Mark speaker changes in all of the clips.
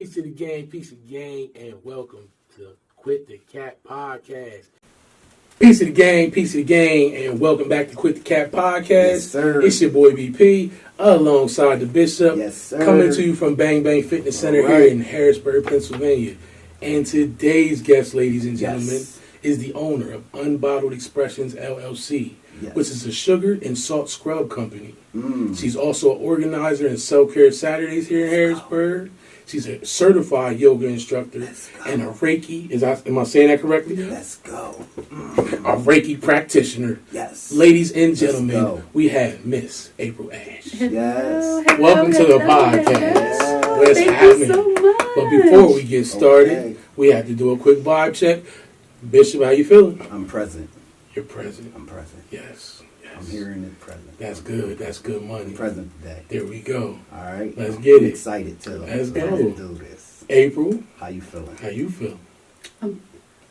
Speaker 1: Peace to the gang, and welcome to Quit the Cat Podcast. Peace to the gang, and welcome back to Quit the Cat Podcast.
Speaker 2: Yes, sir.
Speaker 1: It's your boy BP, alongside the Bishop.
Speaker 2: Yes, sir.
Speaker 1: Coming to you from Bang Bang Fitness Center here in Harrisburg, Pennsylvania. And today's guest, ladies and gentlemen, is the owner of UnBottled Expressionz, LLC, which is a sugar and salt scrub company. She's also an organizer in Self-Care Saturdays here in Harrisburg. She's a certified yoga instructor and a Reiki, am I saying that correctly?
Speaker 2: Let's go.
Speaker 1: A Reiki practitioner.
Speaker 2: Yes.
Speaker 1: Ladies and gentlemen, we have Miss April Ashe.
Speaker 2: Yes.
Speaker 1: Welcome to the podcast. What's
Speaker 3: Thank
Speaker 1: happening?
Speaker 3: you so much.
Speaker 1: But before we get started, we have to do a quick vibe check. Bishop, how you feeling?
Speaker 2: I'm present.
Speaker 1: You're present.
Speaker 2: I'm present.
Speaker 1: Yes.
Speaker 2: I'm here in the present.
Speaker 1: That's good. That's good money.
Speaker 2: I'm present today.
Speaker 1: There we go.
Speaker 2: All right.
Speaker 1: Let's get
Speaker 2: I'm
Speaker 1: it.
Speaker 2: excited too.
Speaker 1: Let's go.
Speaker 2: Let's do this.
Speaker 1: April,
Speaker 2: How you feeling?
Speaker 1: how you feel?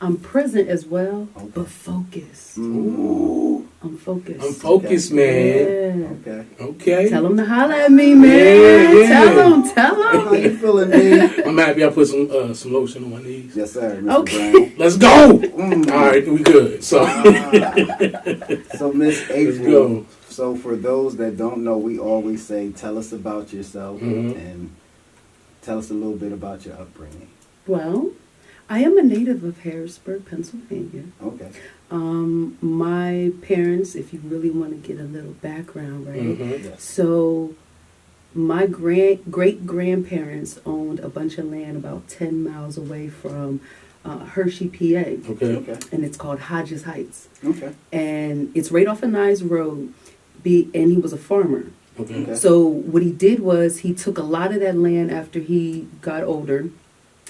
Speaker 3: I'm present as well, but focused.
Speaker 1: Ooh,
Speaker 3: I'm focused.
Speaker 1: I'm focused, man.
Speaker 3: Yeah.
Speaker 2: Okay.
Speaker 1: Okay.
Speaker 3: Tell them to holler at me, man.
Speaker 1: Yeah.
Speaker 3: Tell
Speaker 2: How
Speaker 3: them.
Speaker 2: you feeling, man?
Speaker 1: I'm happy I put some lotion on my knees.
Speaker 2: Yes, sir. Mr.
Speaker 3: Okay.
Speaker 2: Brown.
Speaker 1: Let's go. All right, we good. So,
Speaker 2: So, Miss
Speaker 1: let's
Speaker 2: April.
Speaker 1: go.
Speaker 2: So, for those that don't know, we always say, tell us about yourself
Speaker 1: Mhm.
Speaker 2: and tell us a little bit about your upbringing.
Speaker 3: Well, I am a native of Harrisburg, Pennsylvania.
Speaker 2: Okay.
Speaker 3: My parents, if you really want to get a little background, right?
Speaker 1: Mhm.
Speaker 2: Yes.
Speaker 3: So, my great-grandparents owned a bunch of land about 10 miles away from Hershey, PA.
Speaker 1: Okay.
Speaker 2: Okay.
Speaker 3: And it's called Hodges Heights.
Speaker 2: Okay.
Speaker 3: And it's right off a nice road. And he was a farmer.
Speaker 1: Okay.
Speaker 2: Okay.
Speaker 3: So what he did was he took a lot of that land after he got older,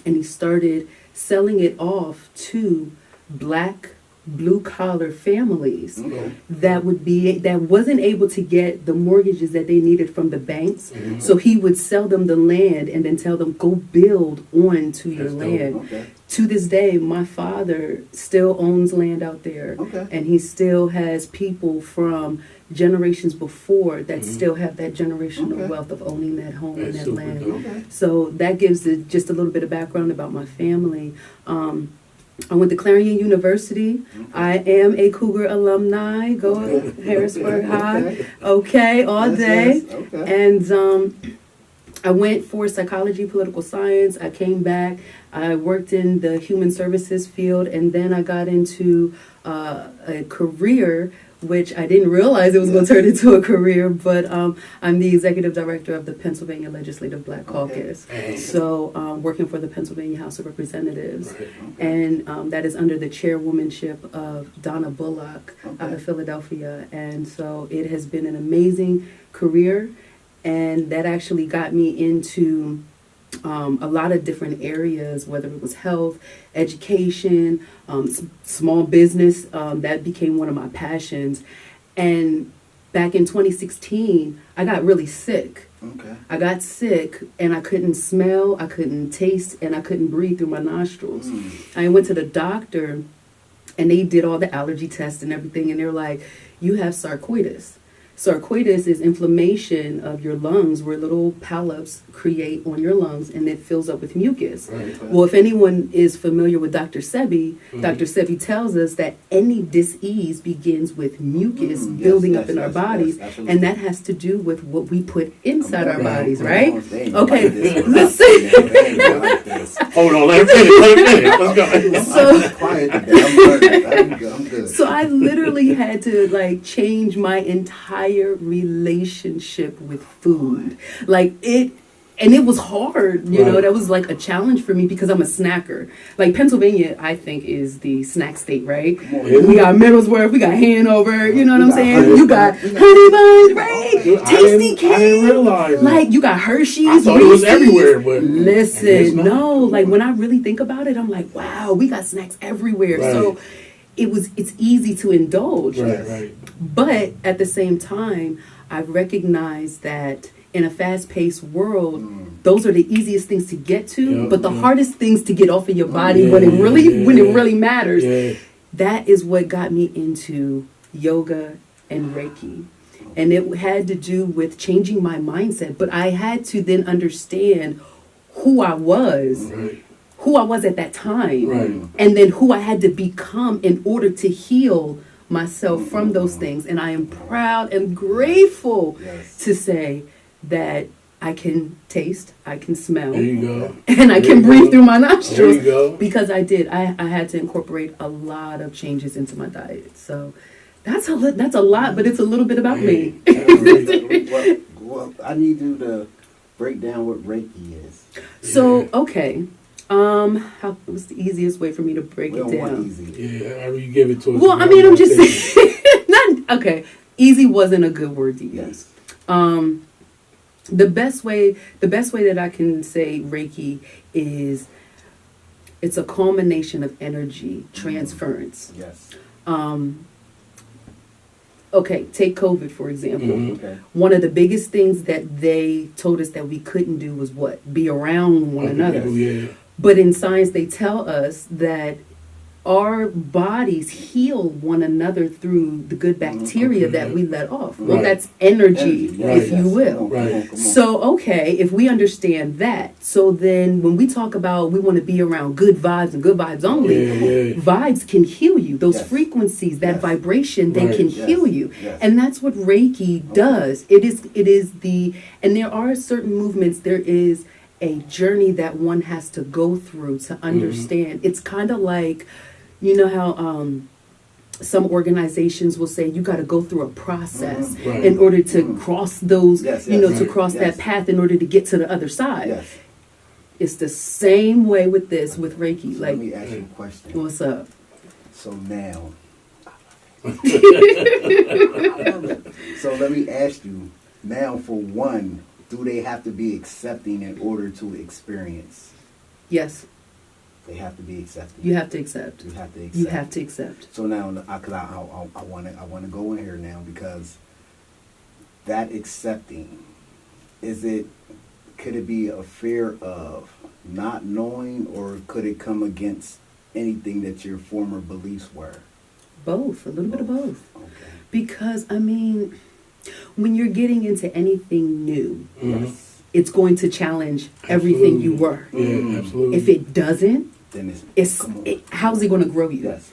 Speaker 3: and he started selling it off to black blue-collar families
Speaker 2: Okay.
Speaker 3: that wasn't able to get the mortgages that they needed from the banks.
Speaker 1: Mhm.
Speaker 3: So he would sell them the land and then tell them, go build on to your
Speaker 1: That's dope.
Speaker 3: land.
Speaker 2: Okay.
Speaker 3: To this day, my father still owns land out there.
Speaker 2: Okay.
Speaker 3: And he still has people from generations before that
Speaker 1: Mhm.
Speaker 3: still have that generational
Speaker 2: Okay.
Speaker 3: wealth of owning that home and
Speaker 1: That's
Speaker 3: that
Speaker 1: super
Speaker 3: land.
Speaker 1: dope.
Speaker 2: Okay.
Speaker 3: So that gives it just a little bit of background about my family. I went to Clarion University. I am a Cougar alumni. Go Harrisburg High. Okay, all
Speaker 2: Yes,
Speaker 3: day.
Speaker 2: yes. Okay.
Speaker 3: And I went for psychology, political science. I came back. I worked in the human services field, and then I got into a career which I didn't realize it was going to turn into a career, but I'm the executive director of the Pennsylvania Legislative Black Caucus.
Speaker 1: Okay.
Speaker 3: So working for the Pennsylvania House of Representatives.
Speaker 1: Right.
Speaker 3: And that is under the chairwomanship of Donna Bullock out
Speaker 2: Okay.
Speaker 3: of Philadelphia. And so it has been an amazing career, and that actually got me into a lot of different areas, whether it was health, education, small business. That became one of my passions. And back in 2016, I got really sick.
Speaker 2: Okay.
Speaker 3: I got sick and I couldn't smell, I couldn't taste, and I couldn't breathe through my nostrils. I went to the doctor and they did all the allergy tests and everything, and they're like, you have sarcoidosis. Sarcoidosis is inflammation of your lungs where little polyps create on your lungs and it fills up with mucus.
Speaker 1: Right.
Speaker 3: Well, if anyone is familiar with Dr. Sebi, Dr. Sebi tells us that any dis-ease begins with mucus building up in our bodies, and that has to do with what we put inside our bodies, right? Okay, listen.
Speaker 1: Hold on, let him finish. Let's go.
Speaker 3: So,
Speaker 2: Quiet today. I'm good.
Speaker 3: so I literally had to change my entire relationship with food. And it was hard, you know,
Speaker 1: Right.
Speaker 3: that was a challenge for me because I'm a snacker. Pennsylvania, I think, is the snack state, right?
Speaker 1: Is
Speaker 3: We
Speaker 1: it?
Speaker 3: got Middlesworth, we got Hanover, you know what I'm
Speaker 2: got
Speaker 3: saying?
Speaker 2: honey
Speaker 3: You got
Speaker 2: buns.
Speaker 3: honey buns, right?
Speaker 1: Dude, I
Speaker 3: Tasty
Speaker 1: didn't
Speaker 3: cake.
Speaker 1: realize that.
Speaker 3: You got Hershey's.
Speaker 1: I thought it was
Speaker 3: Reese's.
Speaker 1: everywhere, but it's
Speaker 3: Listen,
Speaker 1: not.
Speaker 3: no, when I really think about it, I'm like, wow, we got snacks everywhere.
Speaker 1: Right.
Speaker 3: So it's easy to indulge.
Speaker 1: Right, right.
Speaker 3: But at the same time, I've recognized that in a fast-paced world, those are the easiest things to get to,
Speaker 1: Yeah,
Speaker 3: but the
Speaker 1: yeah.
Speaker 3: hardest things to get off of your body
Speaker 1: Yeah,
Speaker 3: when it
Speaker 1: yeah.
Speaker 3: really matters.
Speaker 1: Yeah.
Speaker 3: That is what got me into yoga and Reiki. And it had to do with changing my mindset, but I had to then understand who I was,
Speaker 1: Right.
Speaker 3: who I was at that time,
Speaker 1: Right.
Speaker 3: and then who I had to become in order to heal myself from those things. And I am proud and grateful
Speaker 2: Yes.
Speaker 3: to say that I can taste, I can smell,
Speaker 1: There you go.
Speaker 3: and I
Speaker 1: There
Speaker 3: can
Speaker 1: you
Speaker 3: breathe
Speaker 1: go.
Speaker 3: through my
Speaker 1: There
Speaker 3: nostrils
Speaker 1: you go.
Speaker 3: because I did. I had to incorporate a lot of changes into my diet. So that's a lot, but it's a little bit about me.
Speaker 2: Well, I need you to break down what Reiki is.
Speaker 3: So okay, what's the easiest way for me to break
Speaker 2: We
Speaker 3: it
Speaker 2: don't want
Speaker 3: down?
Speaker 2: easy.
Speaker 1: Yeah, however you give it to us.
Speaker 3: Well, I mean, I'm just saying. Okay, easy wasn't a good word to use.
Speaker 2: Yes.
Speaker 3: The best way that I can say Reiki is it's a culmination of energy transference.
Speaker 2: Yes.
Speaker 3: Okay, take COVID for example.
Speaker 1: Mhm.
Speaker 2: Okay.
Speaker 3: One of the biggest things that they told us that we couldn't do was what? Be around one another.
Speaker 1: Yeah.
Speaker 3: But in science, they tell us that our bodies heal one another through the good bacteria
Speaker 1: Okay.
Speaker 3: that we let off. Well,
Speaker 1: Right.
Speaker 3: that's energy,
Speaker 2: Yes,
Speaker 3: if
Speaker 2: yes.
Speaker 3: you will.
Speaker 2: Come on,
Speaker 1: Right.
Speaker 2: come on, come on.
Speaker 3: So, okay, if we understand that, so then when we talk about we want to be around good vibes and good vibes only,
Speaker 1: Yeah.
Speaker 3: vibes can heal you. Those
Speaker 2: Yes.
Speaker 3: frequencies, that
Speaker 2: Yes.
Speaker 3: vibration, they
Speaker 1: Right.
Speaker 3: can
Speaker 2: Yes.
Speaker 3: heal you.
Speaker 2: Yes.
Speaker 3: And that's what Reiki does. It is and there are certain movements, there is a journey that one has to go through to understand. It's kind of like, you know how some organizations will say you got to go through a process
Speaker 1: Right.
Speaker 3: in order to cross those,
Speaker 2: Yes,
Speaker 3: you know,
Speaker 2: yes,
Speaker 3: to
Speaker 2: right.
Speaker 3: cross
Speaker 2: Yes.
Speaker 3: that path in order to get to the other side.
Speaker 2: Yes.
Speaker 3: It's the same way with this, with Reiki.
Speaker 2: So
Speaker 3: Like,
Speaker 2: let me ask you a question.
Speaker 3: what's up?
Speaker 2: So now. So let me ask you, now for one, do they have to be accepting in order to experience?
Speaker 3: Yes,
Speaker 2: They have to be accepting.
Speaker 3: you have to accept.
Speaker 2: You have to accept.
Speaker 3: You have to accept.
Speaker 2: So now, because I want to go in here now because that accepting, could it be a fear of not knowing, or could it come against anything that your former beliefs were?
Speaker 3: Both, a little bit of both.
Speaker 2: Okay.
Speaker 3: Because, I mean, when you're getting into anything new,
Speaker 2: Yes.
Speaker 3: it's going to challenge everything you were.
Speaker 1: Yeah, absolutely.
Speaker 3: If it doesn't,
Speaker 2: Then come on.
Speaker 3: how's it going to grow you?
Speaker 2: Yes.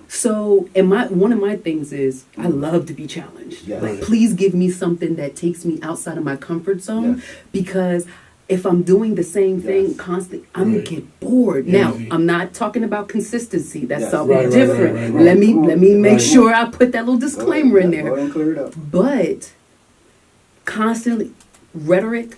Speaker 3: So, one of my things is I love to be challenged.
Speaker 2: Yes.
Speaker 3: Like,
Speaker 1: Right.
Speaker 3: please give me something that takes me outside of my comfort zone,
Speaker 2: Yes.
Speaker 3: because if I'm doing the same thing
Speaker 2: Yes.
Speaker 3: constantly, I'm
Speaker 1: Right.
Speaker 3: gonna get bored.
Speaker 1: Yeah.
Speaker 3: Now, I'm not talking about consistency. That's
Speaker 2: Yes.
Speaker 3: something
Speaker 1: Right, right,
Speaker 3: different.
Speaker 1: right, right,
Speaker 3: Let
Speaker 1: right.
Speaker 3: me make
Speaker 1: Right.
Speaker 3: sure I put that little disclaimer in
Speaker 2: Go
Speaker 3: there.
Speaker 2: ahead and clear it up.
Speaker 3: But constantly rhetoric,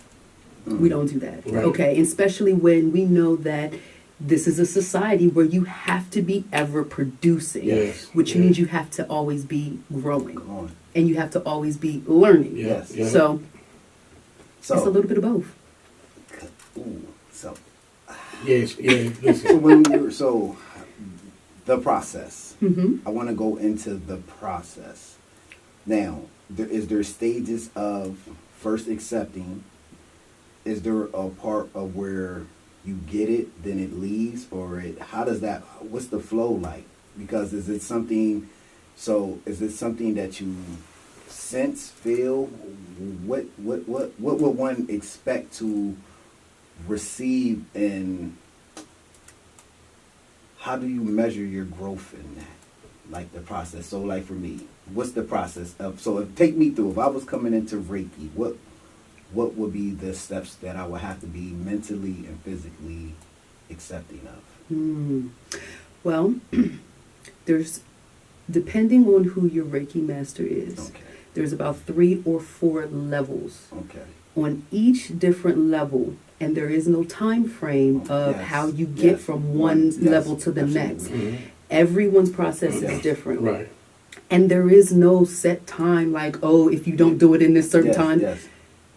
Speaker 3: we don't do that.
Speaker 1: Right.
Speaker 3: Okay, especially when we know that this is a society where you have to be ever producing,
Speaker 1: Yes.
Speaker 3: which
Speaker 1: Yeah.
Speaker 3: means you have to always be growing
Speaker 2: Come on.
Speaker 3: and you have to always be learning.
Speaker 2: Yes.
Speaker 1: Yeah.
Speaker 3: So it's a
Speaker 2: So,
Speaker 3: little bit of both.
Speaker 2: so
Speaker 1: Yes. Yeah. Listen.
Speaker 2: so the process.
Speaker 3: Hmm.
Speaker 2: I want to go into the process. Now, is there stages of first accepting? Is there a part of where you get it, then it leaves, or how does that? What's the flow like? Because is it something that you sense, feel? What would one expect to receive, and how do you measure your growth in that? Like the process. So, like for me, what's the process of? So, take me through. If I was coming into Reiki, what would be the steps that I would have to be mentally and physically accepting of?
Speaker 3: Well, there's, depending on who your Reiki master is,
Speaker 2: Okay.
Speaker 3: there's about 3 or 4 levels.
Speaker 2: Okay.
Speaker 3: On each different level, and there is no time frame of
Speaker 2: Yes.
Speaker 3: how you get
Speaker 2: Yes.
Speaker 3: from one
Speaker 2: Yes.
Speaker 3: level to the
Speaker 2: Absolutely.
Speaker 3: next. Everyone's process
Speaker 2: Yes.
Speaker 3: is different.
Speaker 1: Right.
Speaker 3: And there is no set time like, oh, if you don't do it in this certain
Speaker 2: Yes,
Speaker 3: time,
Speaker 2: yes,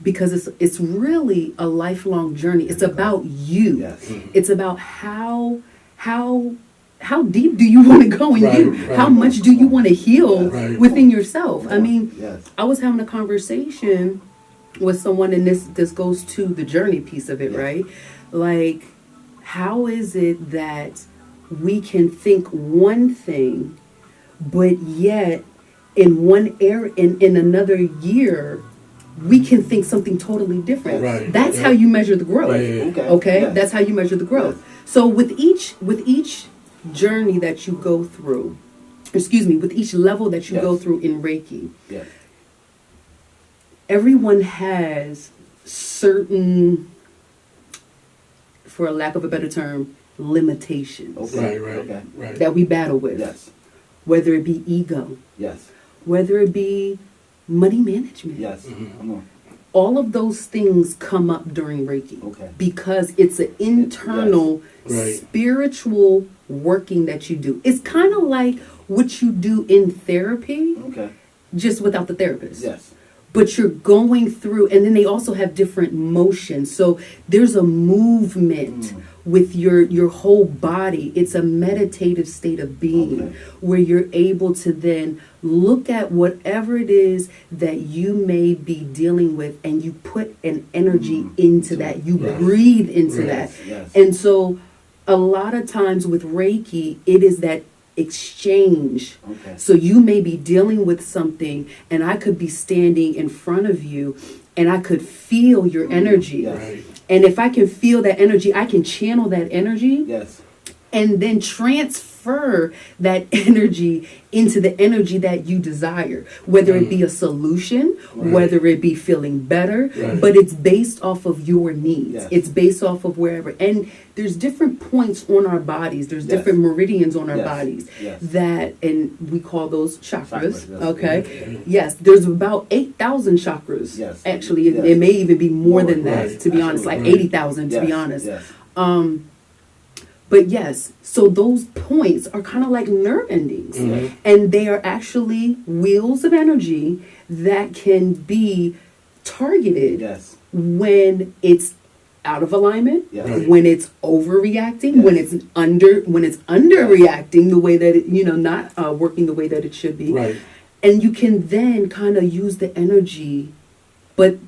Speaker 3: because it's really a lifelong journey. It's about you.
Speaker 2: yes.
Speaker 3: It's about how deep do you want to go in
Speaker 1: Right,
Speaker 3: you?
Speaker 1: right.
Speaker 3: How much do you want to heal
Speaker 1: Right.
Speaker 3: within yourself? I mean,
Speaker 2: Yes.
Speaker 3: I was having a conversation with someone, and this goes to the journey piece of it,
Speaker 2: Yes.
Speaker 3: right? Like, how is it that we can think one thing, but yet in one in another year we can think something totally different.
Speaker 1: Right.
Speaker 3: That's how you measure the growth.
Speaker 1: Right.
Speaker 3: Okay,
Speaker 2: Yes.
Speaker 3: that's how you measure the growth. So with each journey that you go through, with each level that you go through in Reiki,
Speaker 2: Yes.
Speaker 3: everyone has certain, for a lack of a better term, limitations
Speaker 2: Okay.
Speaker 1: Right.
Speaker 3: that we battle with.
Speaker 2: Yes.
Speaker 3: Whether it be ego,
Speaker 2: Yes.
Speaker 3: whether it be money management.
Speaker 2: Yes. Come on.
Speaker 3: All of those things come up during Reiki.
Speaker 2: Okay.
Speaker 3: Because it's an internal
Speaker 1: Right.
Speaker 3: spiritual working that you do. It's kind of like what you do in therapy,
Speaker 2: Okay.
Speaker 3: just without the therapist.
Speaker 2: Yes.
Speaker 3: But you're going through, and then they also have different motions. So there's a movement with your whole body. It's a meditative state of being where you're able to then look at whatever it is that you may be dealing with, and you put an energy into that. You breathe into that.
Speaker 2: Yes.
Speaker 3: And so a lot of times with Reiki, it is that exchange.
Speaker 2: Okay.
Speaker 3: So you may be dealing with something, and I could be standing in front of you, and I could feel your energy.
Speaker 2: Yes.
Speaker 1: Right.
Speaker 3: And if I can feel that energy, I can channel that energy
Speaker 2: Yes.
Speaker 3: and then transfer that energy into the energy that you desire, whether it be a solution, whether it be feeling better,
Speaker 1: Right.
Speaker 3: but it's based off of your needs.
Speaker 2: Yes.
Speaker 3: It's based off of wherever. And there's different points on our bodies. There's different meridians on our
Speaker 2: Yes.
Speaker 3: bodies
Speaker 2: Yes.
Speaker 3: that, and we call those chakras.
Speaker 2: Chakras, yes.
Speaker 3: Okay. Yes. There's about 8,000 chakras.
Speaker 2: Yes.
Speaker 3: Actually,
Speaker 2: Yes.
Speaker 3: it may even be more than that,
Speaker 1: Right.
Speaker 3: to be honest, like
Speaker 2: Absolutely.
Speaker 3: 80,000 to be
Speaker 2: Yes.
Speaker 3: honest.
Speaker 2: Yes.
Speaker 3: But yes, so those points are kind of like nerve endings. And they are actually wheels of energy that can be targeted
Speaker 2: Yes.
Speaker 3: when it's out of alignment,
Speaker 2: Yes.
Speaker 3: when it's overreacting,
Speaker 2: Yes.
Speaker 3: when it's underreacting the way that it, not working the way that it should be.
Speaker 1: Right.
Speaker 3: And you can then kind of use the energy, but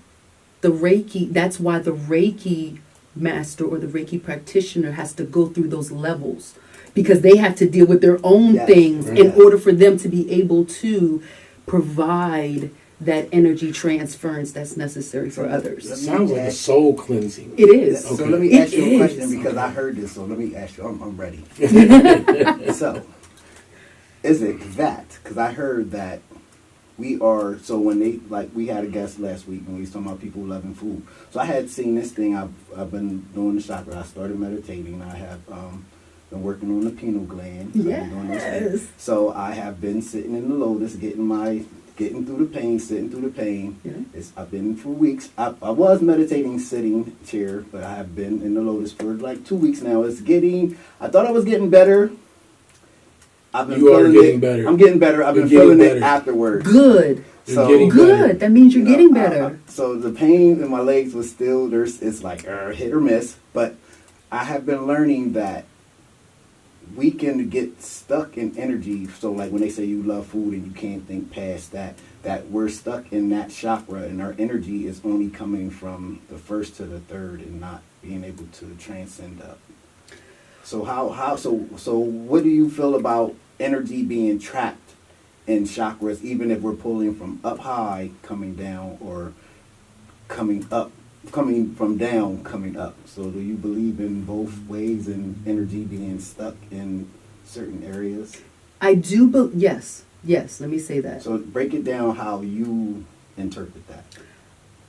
Speaker 3: the Reiki, that's why the Reiki master or the Reiki practitioner has to go through those levels, because they have to deal with their own
Speaker 2: Yes.
Speaker 3: things
Speaker 1: Right.
Speaker 3: in order for them to be able to provide that energy transference that's necessary for others.
Speaker 1: It sounds like a soul cleansing.
Speaker 3: It is.
Speaker 2: So
Speaker 1: Okay.
Speaker 2: let me
Speaker 3: It
Speaker 2: ask you a
Speaker 3: is.
Speaker 2: question, because I heard this. So let me ask you. I'm ready. So, is it that? Because I heard that we are. So when we had a guest last week and we was talking about people loving food. So I had seen this thing. I've been doing the chakra. I started meditating. I have been working on the pineal gland. So I've been doing those things.
Speaker 3: Yes.
Speaker 2: So I have been sitting in the lotus, getting through the pain, sitting through the pain.
Speaker 3: Yeah.
Speaker 2: I've been for weeks. I was meditating sitting chair, but I have been in the lotus for like 2 weeks now. I thought I was getting better. I've been
Speaker 1: You are
Speaker 2: feeling
Speaker 1: getting
Speaker 2: it.
Speaker 1: better.
Speaker 2: I'm getting better. I've been
Speaker 1: You're
Speaker 2: feeling
Speaker 1: getting
Speaker 2: it
Speaker 1: better.
Speaker 2: afterwards.
Speaker 3: Good.
Speaker 1: You're getting
Speaker 3: Good.
Speaker 1: better.
Speaker 3: That means you're
Speaker 2: You know,
Speaker 3: getting better.
Speaker 2: so the pain in my legs was still it's like hit or miss. But I have been learning that we can get stuck in energy. So like when they say you love food and you can't think past that we're stuck in that chakra, and our energy is only coming from the first to the third and not being able to transcend up. So so what do you feel about energy being trapped in chakras, even if we're pulling from up high coming down, or coming up, coming from down coming up? So do you believe in both ways and energy being stuck in certain areas?
Speaker 3: I do, yes, let me say that.
Speaker 2: So break it down how you interpret that.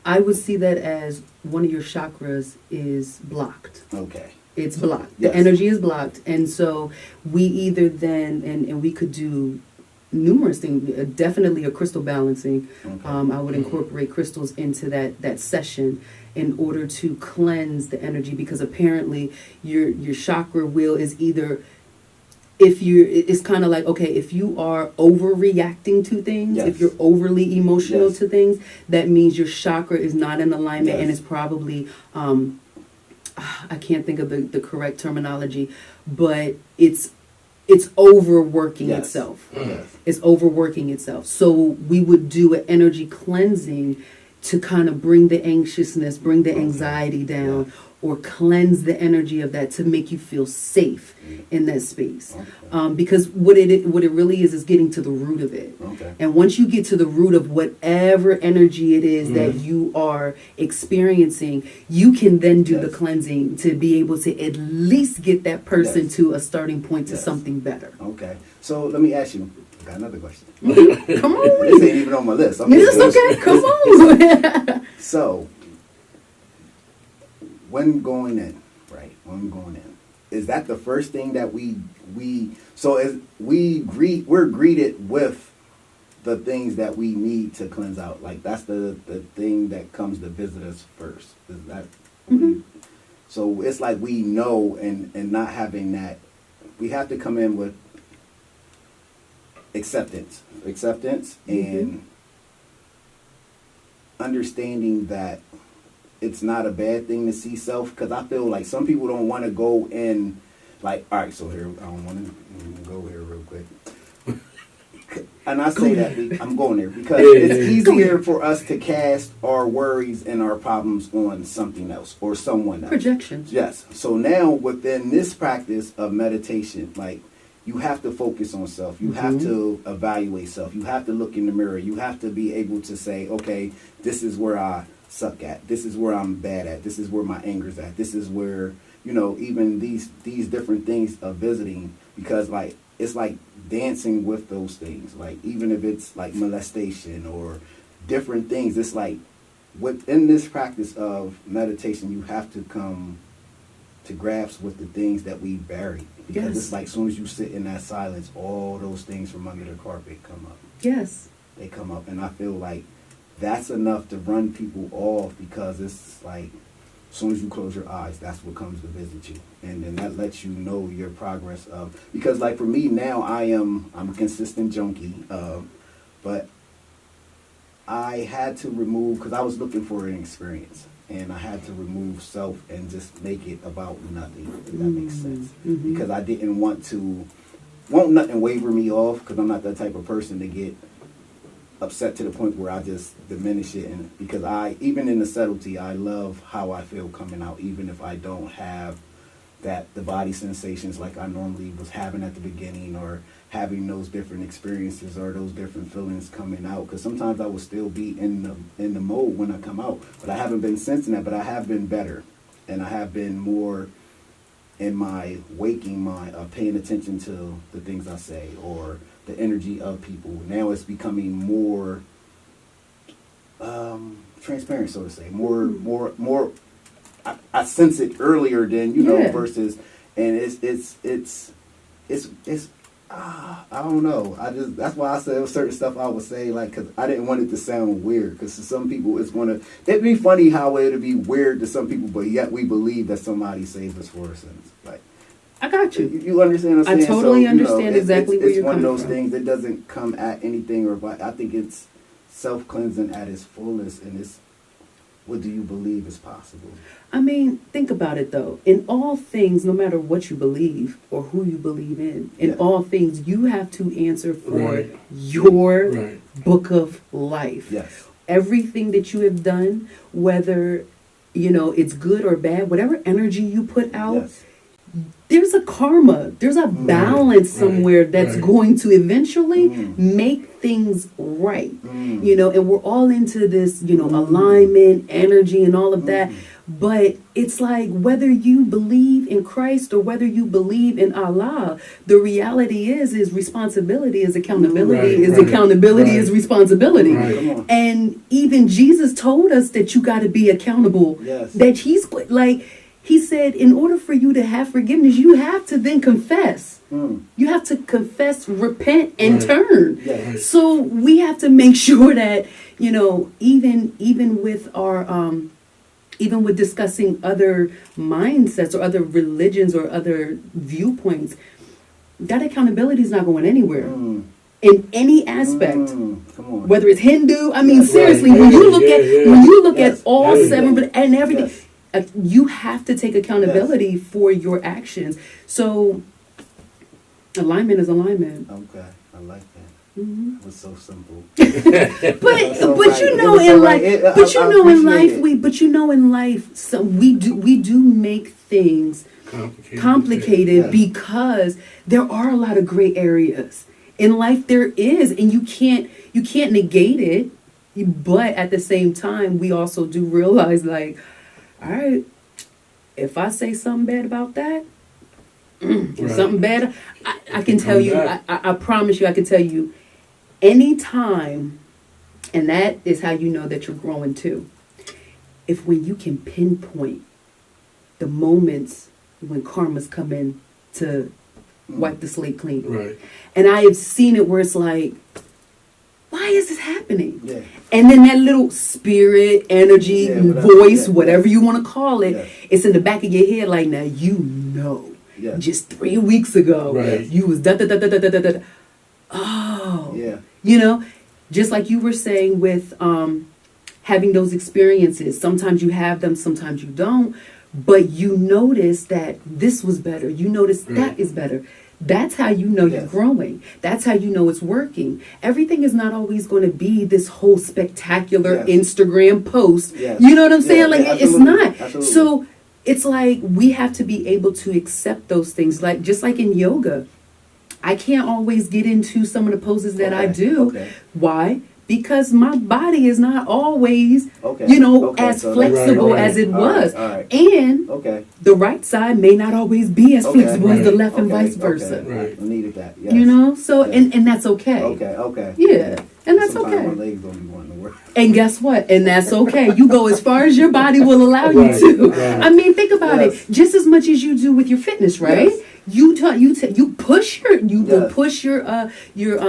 Speaker 3: I would see that as one of your chakras is blocked.
Speaker 2: Okay.
Speaker 3: It's blocked.
Speaker 2: Yes.
Speaker 3: The energy is blocked. And so we either then, and we could do numerous things, definitely a crystal balancing.
Speaker 2: Okay.
Speaker 3: I would incorporate crystals into that session in order to cleanse the energy, because apparently your chakra wheel is either, it's kind of like, okay, if you are overreacting to things,
Speaker 2: Yes.
Speaker 3: if you're overly emotional
Speaker 2: Yes.
Speaker 3: to things, that means your chakra is not in alignment.
Speaker 2: Yes.
Speaker 3: And it's probably, I can't think of the correct terminology, but it's overworking
Speaker 2: Yes.
Speaker 3: itself.
Speaker 2: Yes.
Speaker 3: It's overworking itself. So we would do an energy cleansing to kind of bring the anxiousness, bring the anxiety down, or cleanse the energy of that to make you feel safe in that space.
Speaker 2: Okay.
Speaker 3: Because what it really is getting to the root of it.
Speaker 2: Okay.
Speaker 3: And once you get to the root of whatever energy it is that you are experiencing, you can then do the cleansing to be able to at least get that person to a starting point to something better.
Speaker 2: Okay. So let me ask you. I got another question.
Speaker 3: Come on.
Speaker 2: This ain't even on my list. Okay.
Speaker 3: It's okay. Come on.
Speaker 2: So, when going in, is that the first thing that we're greeted with the things that we need to cleanse out? Like that's the thing that comes to visit us first. Is that? So it's like we know, and not having that, we have to come in with acceptance, and understanding that it's not a bad thing to see self, because I feel like some people don't want to go in like, all right, so here, I don't want to go here real quick. And I say that, I'm going there because it's easier for us to cast our worries and our problems on something else or someone else.
Speaker 3: Projections.
Speaker 2: Yes. So now within this practice of meditation, like, you have to focus on self. You have to evaluate self. You have to look in the mirror. You have to be able to say, okay, this is where I suck at. This is where I'm bad at. This is where my anger's at. This is where, even these different things of visiting, because like, it's like dancing with those things. Like, even if it's like molestation or different things, it's like within this practice of meditation, you have to come to grasp with the things that we bury. Because it's like, as soon as you sit in that silence, all those things from under the carpet come up.
Speaker 3: Yes.
Speaker 2: They come up. And I feel like that's enough to run people off, because it's like, as soon as you close your eyes, that's what comes to visit you. And then that lets you know your progress of, because like for me now, I'm a consistent junkie, but I had to remove, because I was looking for an experience. And I had to remove self and just make it about nothing, if that makes sense. Because I didn't won't nothing waver me off, because I'm not that type of person to get upset to the point where I just diminish it. And because even in the subtlety, I love how I feel coming out, even if I don't have the body sensations like I normally was having at the beginning, or having those different experiences or those different feelings coming out. Because sometimes I will still be in the mode when I come out, but I haven't been sensing that. But I have been better, and I have been more in my waking mind of paying attention to the things I say or the energy of people. Now it's becoming more transparent, so to say. More. I sense it earlier than versus, and it's I don't know. That's why I said there was certain stuff I would say, like, because I didn't want it to sound weird. Because to some people, it'd be funny how it'd be weird to some people, but yet we believe that somebody saved us for our sins. Like,
Speaker 3: I got you.
Speaker 2: You understand what I'm saying?
Speaker 3: I totally understand exactly where you're coming from.
Speaker 2: It's one of those things that doesn't come at anything, I think it's self-cleansing at its fullest, and it's, what do you believe is possible?
Speaker 3: I mean, think about it though. In all things, no matter what you believe or who you believe in all things, you have to answer for your book of life.
Speaker 2: Yes.
Speaker 3: Everything that you have done, whether, it's good or bad, whatever energy you put out, there's a karma, there's a balance somewhere that's going to eventually make things right. And we're all into this, alignment, energy, and all of that. But it's like, whether you believe in Christ or whether you believe in Allah, the reality is responsibility is accountability, accountability is responsibility. And even Jesus told us that you got to be accountable. That he said, in order for you to have forgiveness, you have to then confess. You have to confess, repent, and turn. So we have to make sure that, even with our, even with discussing other mindsets or other religions or other viewpoints, that accountability is not going anywhere. In any aspect, whether it's Hindu, I mean, seriously, when you look at all seven and everything, you have to take accountability for your actions. So alignment is alignment.
Speaker 2: Okay, I like that. It was so simple.
Speaker 3: But you know in life, so we do make things complicated because there are a lot of gray areas in life. There is, and you can't negate it. But at the same time, we also do realize, like, all right, if I say something bad about that, something bad, I can tell you, I promise you, I can tell you, anytime, and that is how you know that you're growing too. If when you can pinpoint the moments when karmas come in to wipe the slate clean.
Speaker 1: Right.
Speaker 3: And I have seen it where it's like, why is this happening?
Speaker 2: Yeah.
Speaker 3: And then that little spirit, energy, voice, whatever you want to call it, it's in the back of your head like, now you know.
Speaker 2: Yeah.
Speaker 3: Just 3 weeks ago, you was da-da-da-da-da-da-da. Oh.
Speaker 2: Yeah.
Speaker 3: You know, just like you were saying with having those experiences. Sometimes you have them, sometimes you don't. But you notice that this was better. You notice that is better. That's how you know you're growing. That's how you know it's working. Everything is not always going to be this whole spectacular Instagram post. You know what I'm saying? It's not. Absolutely. So it's like we have to be able to accept those things. Like just like in yoga, I can't always get into some of the poses that I do. Why? Because my body is not always, as flexible as it was. And the right side may not always be as flexible as the left and vice versa.
Speaker 2: I needed that. Yes.
Speaker 3: You know? So, and that's okay. Yeah. And that's
Speaker 2: Sometimes
Speaker 3: okay.
Speaker 2: My legs don't be wanting to work.
Speaker 3: And guess what? And that's okay. You go as far as your body will allow you to. I mean, think about it. Just as much as you do with your fitness, right? You push your your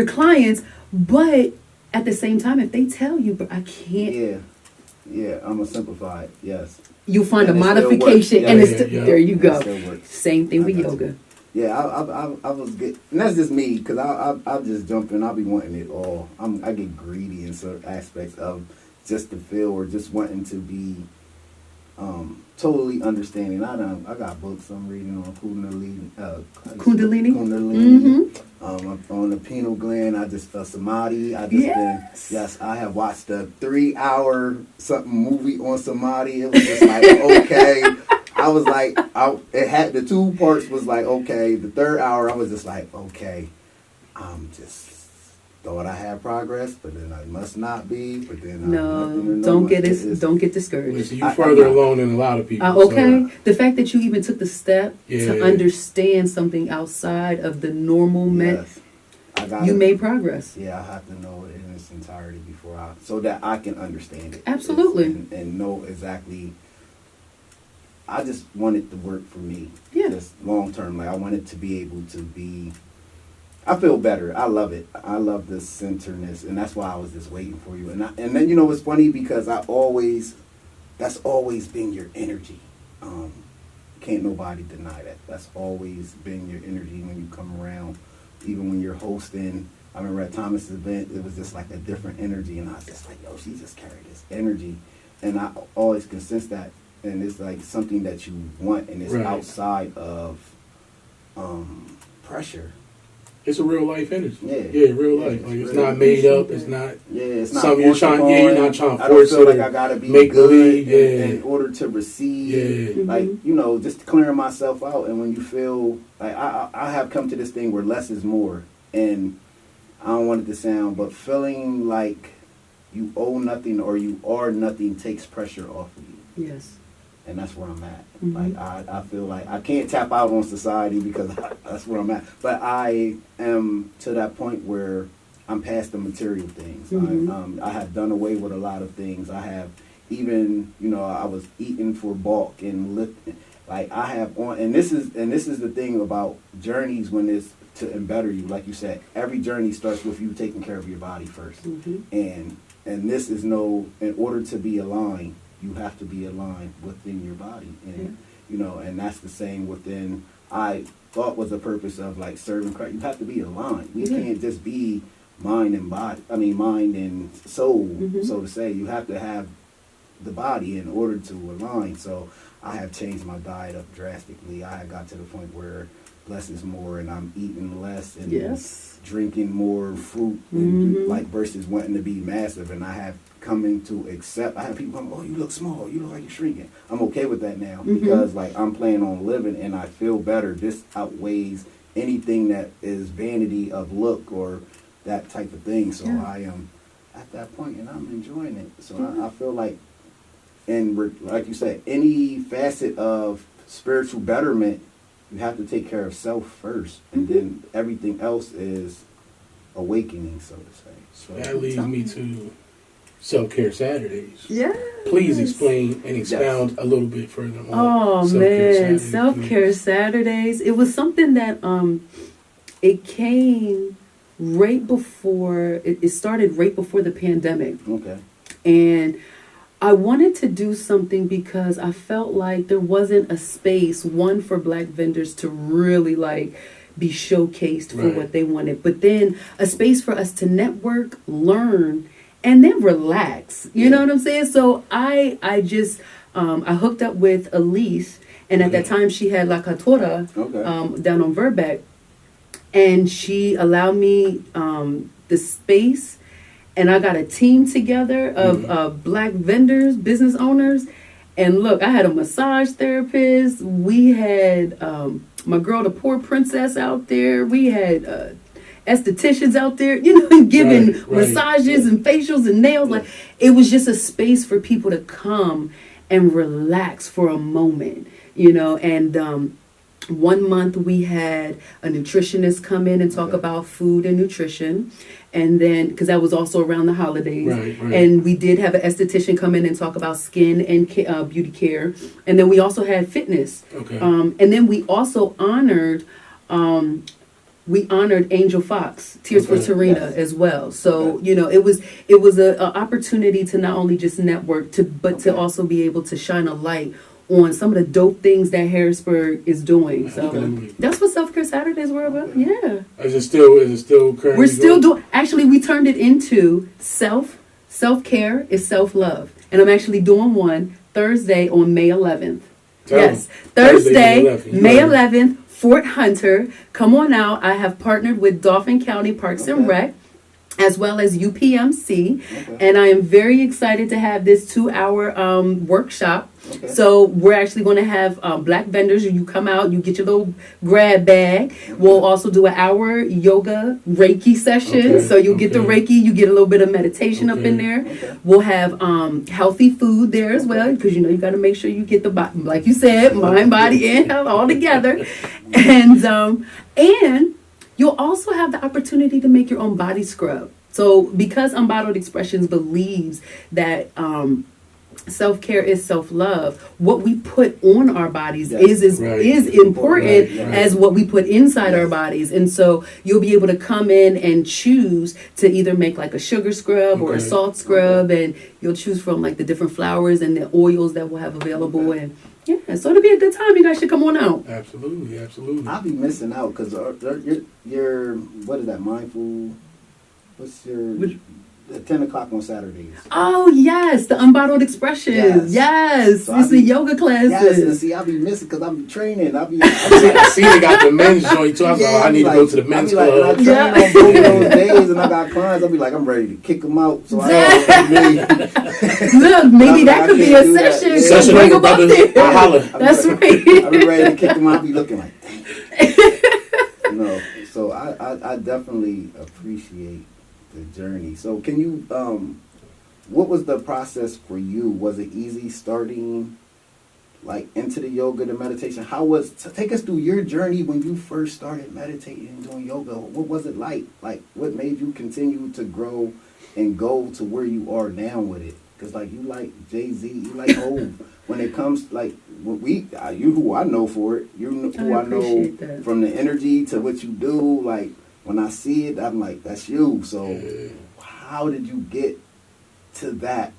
Speaker 3: clients, but at the same time, if they tell you, but I can't.
Speaker 2: I'm gonna simplify it. Yes.
Speaker 3: You'll find a modification, and there you go. Same thing with yoga.
Speaker 2: Yeah, I was good, and that's just me because I'll just jump in. I'll be wanting it all. I get greedy in certain aspects of just to feel or just wanting to be totally understanding. I got books I'm reading on Kundalini. On the pineal gland. I just Samadhi. I have watched a 3-hour something movie on Samadhi. It was just like okay. I was like, it had the 2 parts was like okay. The 3rd hour I was just like okay. I'm just thought I had progress, but then I must not be. But then
Speaker 3: don't get discouraged.
Speaker 1: Listen, you're further along than a lot of people.
Speaker 3: Okay, the fact that you even took the step to understand something outside of the normal you made progress.
Speaker 2: Yeah, I have to know it in its entirety so that I can understand it.
Speaker 3: Absolutely,
Speaker 2: and know exactly. I just want it to work for me.
Speaker 3: Yeah,
Speaker 2: just long term. Like I want it to be able to be. I feel better. I love it. I love this centerness, and that's why I was just waiting for you. And then it's funny because that's always been your energy. Can't nobody deny that. That's always been your energy when you come around, even when you're hosting. I remember at Thomas's event, it was just like a different energy, and I was just like, yo, she just carried this energy, and I always can sense that, and it's like something that you want, and it's outside of pressure.
Speaker 1: It's a real life energy.
Speaker 2: Yeah,
Speaker 1: real life. Like it's not made up. It's not.
Speaker 2: It's not
Speaker 1: something you're trying. You're not trying to force it.
Speaker 2: I don't feel like I gotta be
Speaker 1: make
Speaker 2: good
Speaker 1: believe.
Speaker 2: In order to receive. Like just clearing myself out. And when you feel like I have come to this thing where less is more, and I don't want it to sound, but feeling like you owe nothing or you are nothing takes pressure off of you.
Speaker 3: Yes.
Speaker 2: And that's where I'm at. Like I feel like I can't tap out on society because that's where I'm at. But I am to that point where I'm past the material things. I have done away with a lot of things. I have even I was eating for bulk and lifting. Like I have on, and this is the thing about journeys when it's to embetter you. Like you said, every journey starts with you taking care of your body first. And this is in order to be aligned. You have to be aligned within your body, and and that's the same within. I thought was the purpose of like serving Christ. You have to be aligned. We can't just be mind and body. I mean, mind and soul, so to say. You have to have the body in order to align. So I have changed my diet up drastically. I had got to the point where less is more, and I'm eating less and drinking more fruit, and like versus wanting to be massive. And I have coming to accept. I have people come, oh, you look small. You look like you're shrinking. I'm okay with that now because like I'm planning on living, and I feel better. This outweighs anything that is vanity of look or that type of thing. So I am at that point, and I'm enjoying it. So I feel like, and like you said, any facet of spiritual betterment, you have to take care of self first, and then everything else is awakening, so to say.
Speaker 1: So that leads me to Self-Care Saturdays.
Speaker 3: Yeah.
Speaker 1: Please explain and expound a little bit further on
Speaker 3: Self-Care Saturdays. Self-Care Saturdays. It was something that it came right before, it started right before the pandemic.
Speaker 2: Okay.
Speaker 3: And I wanted to do something because I felt like there wasn't a space, one, for Black vendors to really like be showcased for what they wanted, but then a space for us to network, learn, and then relax. You know what I'm saying? So I just I hooked up with Elise, and at that time she had La Catora down on Verbeck, and she allowed me the space. And I got a team together of Black vendors, business owners. And look, I had a massage therapist. We had my girl, the poor princess, out there. We had estheticians out there, giving massages and facials and nails. Like, it was just a space for people to come and relax for a moment, And 1 month we had a nutritionist come in and talk about food and nutrition. And then, because that was also around the holidays. And we did have an esthetician come in and talk about skin and beauty care. And then we also had fitness. And then we also honored Angel Fox, Tears for Tarina as well. So, it was an opportunity to not only just network, but to also be able to shine a light on some of the dope things that Harrisburg is doing. So that's what Self-Care Saturdays were about. Yeah.
Speaker 1: Is it still currently?
Speaker 3: We're still doing, actually we turned it into self-care is self-love. And I'm actually doing one Thursday on May 11th. Thursday, May 11th, Fort Hunter. Come on out. I have partnered with Dauphin County Parks and Rec, as well as UPMC. And I am very excited to have this 2-hour workshop. So we're actually going to have Black vendors. You come out, you get your little grab bag. We'll also do an hour yoga Reiki session. So you'll get the Reiki, you get a little bit of meditation up in there. We'll have healthy food there as well, because you got to make sure you get the body, like you said, mind, body, and health all together. And you'll also have the opportunity to make your own body scrub. So because UnBottled Expressionz believes that self-care is self-love, what we put on our bodies is important as what we put inside our bodies. And so you'll be able to come in and choose to either make like a sugar scrub or a salt scrub, and you'll choose from like the different flowers and the oils that we'll have available. And so it'll be a good time. You guys should come on out.
Speaker 1: Absolutely.
Speaker 2: I'll be missing out because you're what is that, mindful? What's your... At 10 o'clock on Saturdays.
Speaker 3: Oh, yes. The UnBottled Expressionz. Yes. So it's the yoga classes.
Speaker 2: Yes, and see, I'll be missing because I'm training. I
Speaker 1: see, they got the men's joint too. I need to go to the men's club.
Speaker 2: I train on both of those days, and I got clients. I'll be like, I'm ready to kick them out. So
Speaker 3: Look, maybe that could be a session.
Speaker 1: Session over, brother. I holler.
Speaker 3: That's right.
Speaker 2: I'll be ready to kick them out. I'll be looking like, dang. So I definitely appreciate the journey. So can you what was the process for you? Was it easy starting like into the yoga, the meditation? Take us through your journey when you first started meditating and doing yoga. What was it like what made you continue to grow and go to where you are now with it? Because like you like Jay-Z, you like Hov. When it comes like you who I know for it, you who I know that. From the energy to what you do, like when I see it, I'm like, that's you. So how did you get to that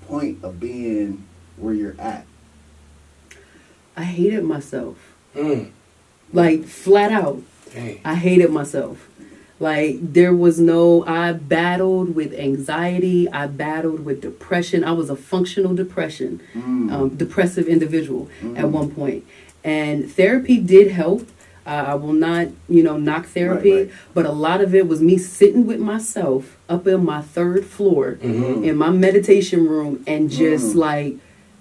Speaker 2: point of being where you're at?
Speaker 3: I hated myself. Like, flat out.
Speaker 1: Dang.
Speaker 3: I hated myself. Like, I battled with anxiety. I battled with depression. I was a functional depressive individual at one point. And therapy did help. I will not, knock therapy, but a lot of it was me sitting with myself up in my third floor in my meditation room and just like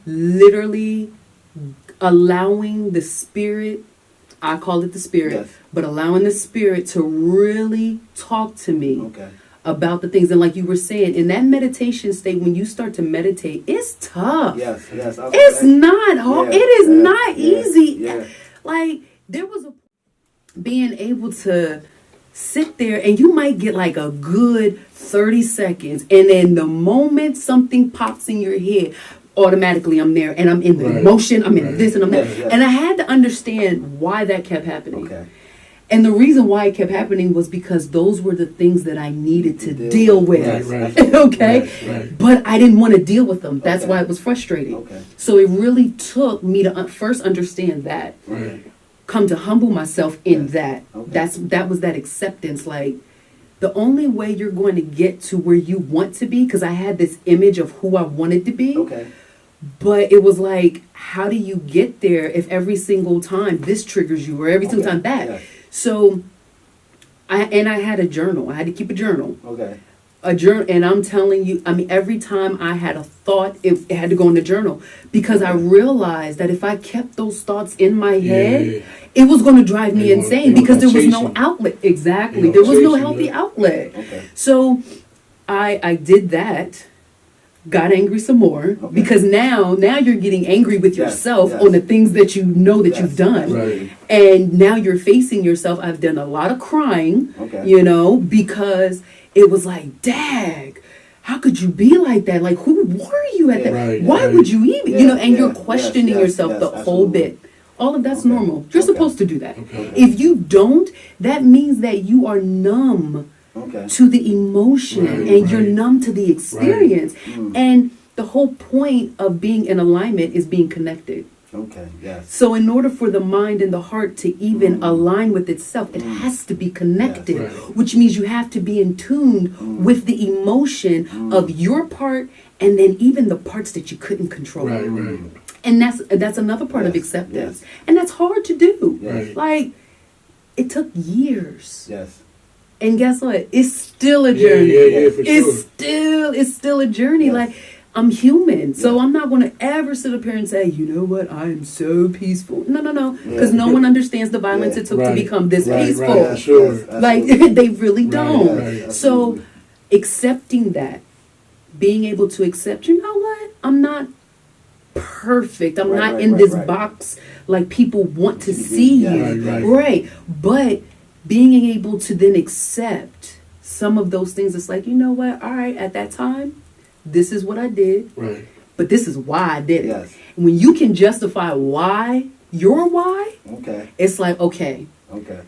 Speaker 3: literally allowing the spirit, I call it the spirit, but allowing the spirit to really talk to me about the things. And like you were saying, in that meditation state, when you start to meditate, it's tough.
Speaker 2: Yes.
Speaker 3: It's not hard. It is not easy. Yeah. Like, there was being able to sit there and you might get like a good 30 seconds. And then the moment something pops in your head, automatically I'm there and I'm in the emotion, I'm in this and I'm that. And I had to understand why that kept happening. Okay. And the reason why it kept happening was because those were the things that I needed to deal with. Okay? But I didn't want to deal with them. That's why it was frustrating. Okay. So it really took me to first understand that. Come to humble myself in that. That was that acceptance. Like, the only way you're going to get to where you want to be, because I had this image of who I wanted to be. But it was like, how do you get there if every single time this triggers you or every single time that? So, I had a journal. I had to keep a journal. A journal, and I'm telling you, I mean, every time I had a thought, it had to go in the journal because I realized that if I kept those thoughts in my head, it was going to drive me insane because there was no outlet. Exactly, there was no healthy outlet. So, I did that. Got angry some more because now you're getting angry with yourself on the things that you know that you've done, and now you're facing yourself. I've done a lot of crying, because it was like, dag, how could you be like that? Like, who were you at that? Why would you even, and you're questioning yourself the whole bit. All of that's normal. You're supposed to do that. If you don't, that means that you are numb to the emotion and you're numb to the experience. And the whole point of being in alignment is being connected. So in order for the mind and the heart to even align with itself, it has to be connected, which means you have to be in tune with the emotion of your part and then even the parts that you couldn't control. And that's another part of acceptance. And that's hard to do. Like, it took years. And guess what? It's still a journey. It's still a journey. Like, I'm human. So I'm not going to ever sit up here and say, you know what? I am so peaceful. No. Because no one understands the violence it took to become this peaceful. Like, they really don't. So accepting that, being able to accept, you know what? I'm not perfect. I'm not in this box like people want to see you. But being able to then accept some of those things, it's like, you know what? All right, at that time, this is what I did. But this is why I did it. When you can justify your why, it's like, okay.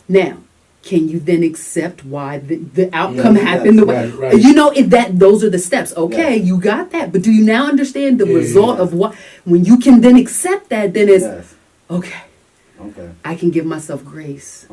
Speaker 3: Now, can you then accept why the outcome happened the way? Those are the steps. Okay, you got that. But do you now understand the result of what? When you can then accept that, then it's, okay. I can give myself grace.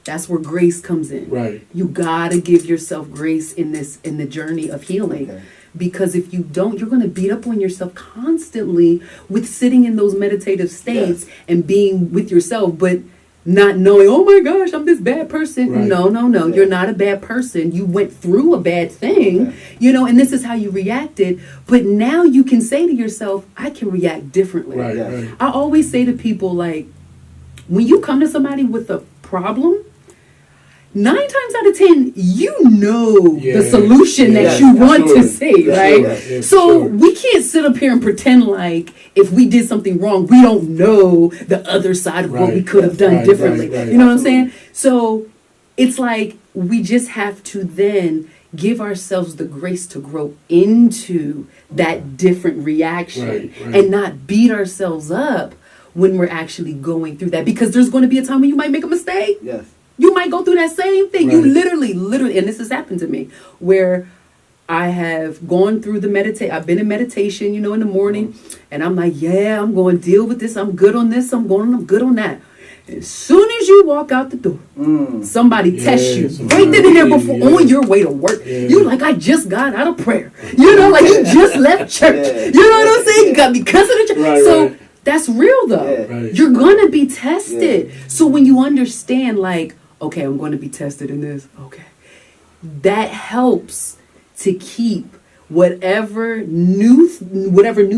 Speaker 3: That's where grace comes in. You gotta give yourself grace in the journey of healing. Because if you don't, you're going to beat up on yourself constantly with sitting in those meditative states and being with yourself, but not knowing, oh my gosh, I'm this bad person. No. You're not a bad person. You went through a bad thing, and this is how you reacted. But now you can say to yourself, I can react differently. I always say to people, like, when you come to somebody with a problem, 9 times out of 10, the solution that you want to see, right? So we can't sit up here and pretend like if we did something wrong, we don't know the other side of what we could have done differently. You know what I'm saying? So it's like we just have to then give ourselves the grace to grow into that different reaction and not beat ourselves up when we're actually going through that, because there's going to be a time when you might make a mistake. You might go through that same thing. You literally, and this has happened to me, where I have gone through I've been in meditation, in the morning, and I'm like, I'm going to deal with this. I'm good on this. I'm good on that. As soon as you walk out the door, somebody tests you right then and there before on your way to work. You like, I just got out of prayer. You know, like you just left church. You know what I'm saying? You got because of the church.
Speaker 1: Right,
Speaker 3: so
Speaker 1: right.
Speaker 3: that's real though.
Speaker 1: Right.
Speaker 3: You're gonna be tested. So when you understand, like, okay, I'm going to be tested in this. Okay, that helps to keep whatever new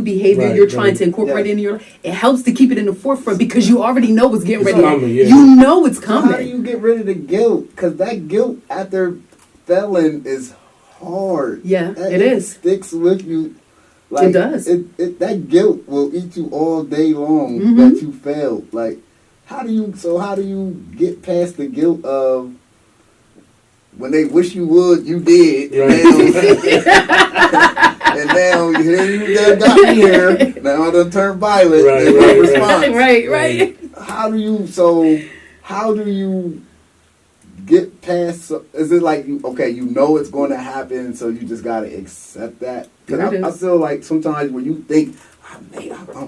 Speaker 3: behavior you're trying to incorporate into your life. It helps to keep it in the forefront because you already know what's getting ready.
Speaker 1: Coming,
Speaker 3: You know it's coming.
Speaker 2: So how do you get rid of the guilt? Because that guilt after failing is hard.
Speaker 3: Yeah, it is.
Speaker 2: Sticks with you. Like,
Speaker 3: it does.
Speaker 2: That guilt will eat you all day long that you failed. Like, how do you get past the guilt of when they wish you would, you did. And now you got me here. Now I done turned violent.
Speaker 3: Right.
Speaker 2: How do you get past? Is it like you know it's going to happen, so you just gotta accept that? Because I feel like sometimes when you think I'm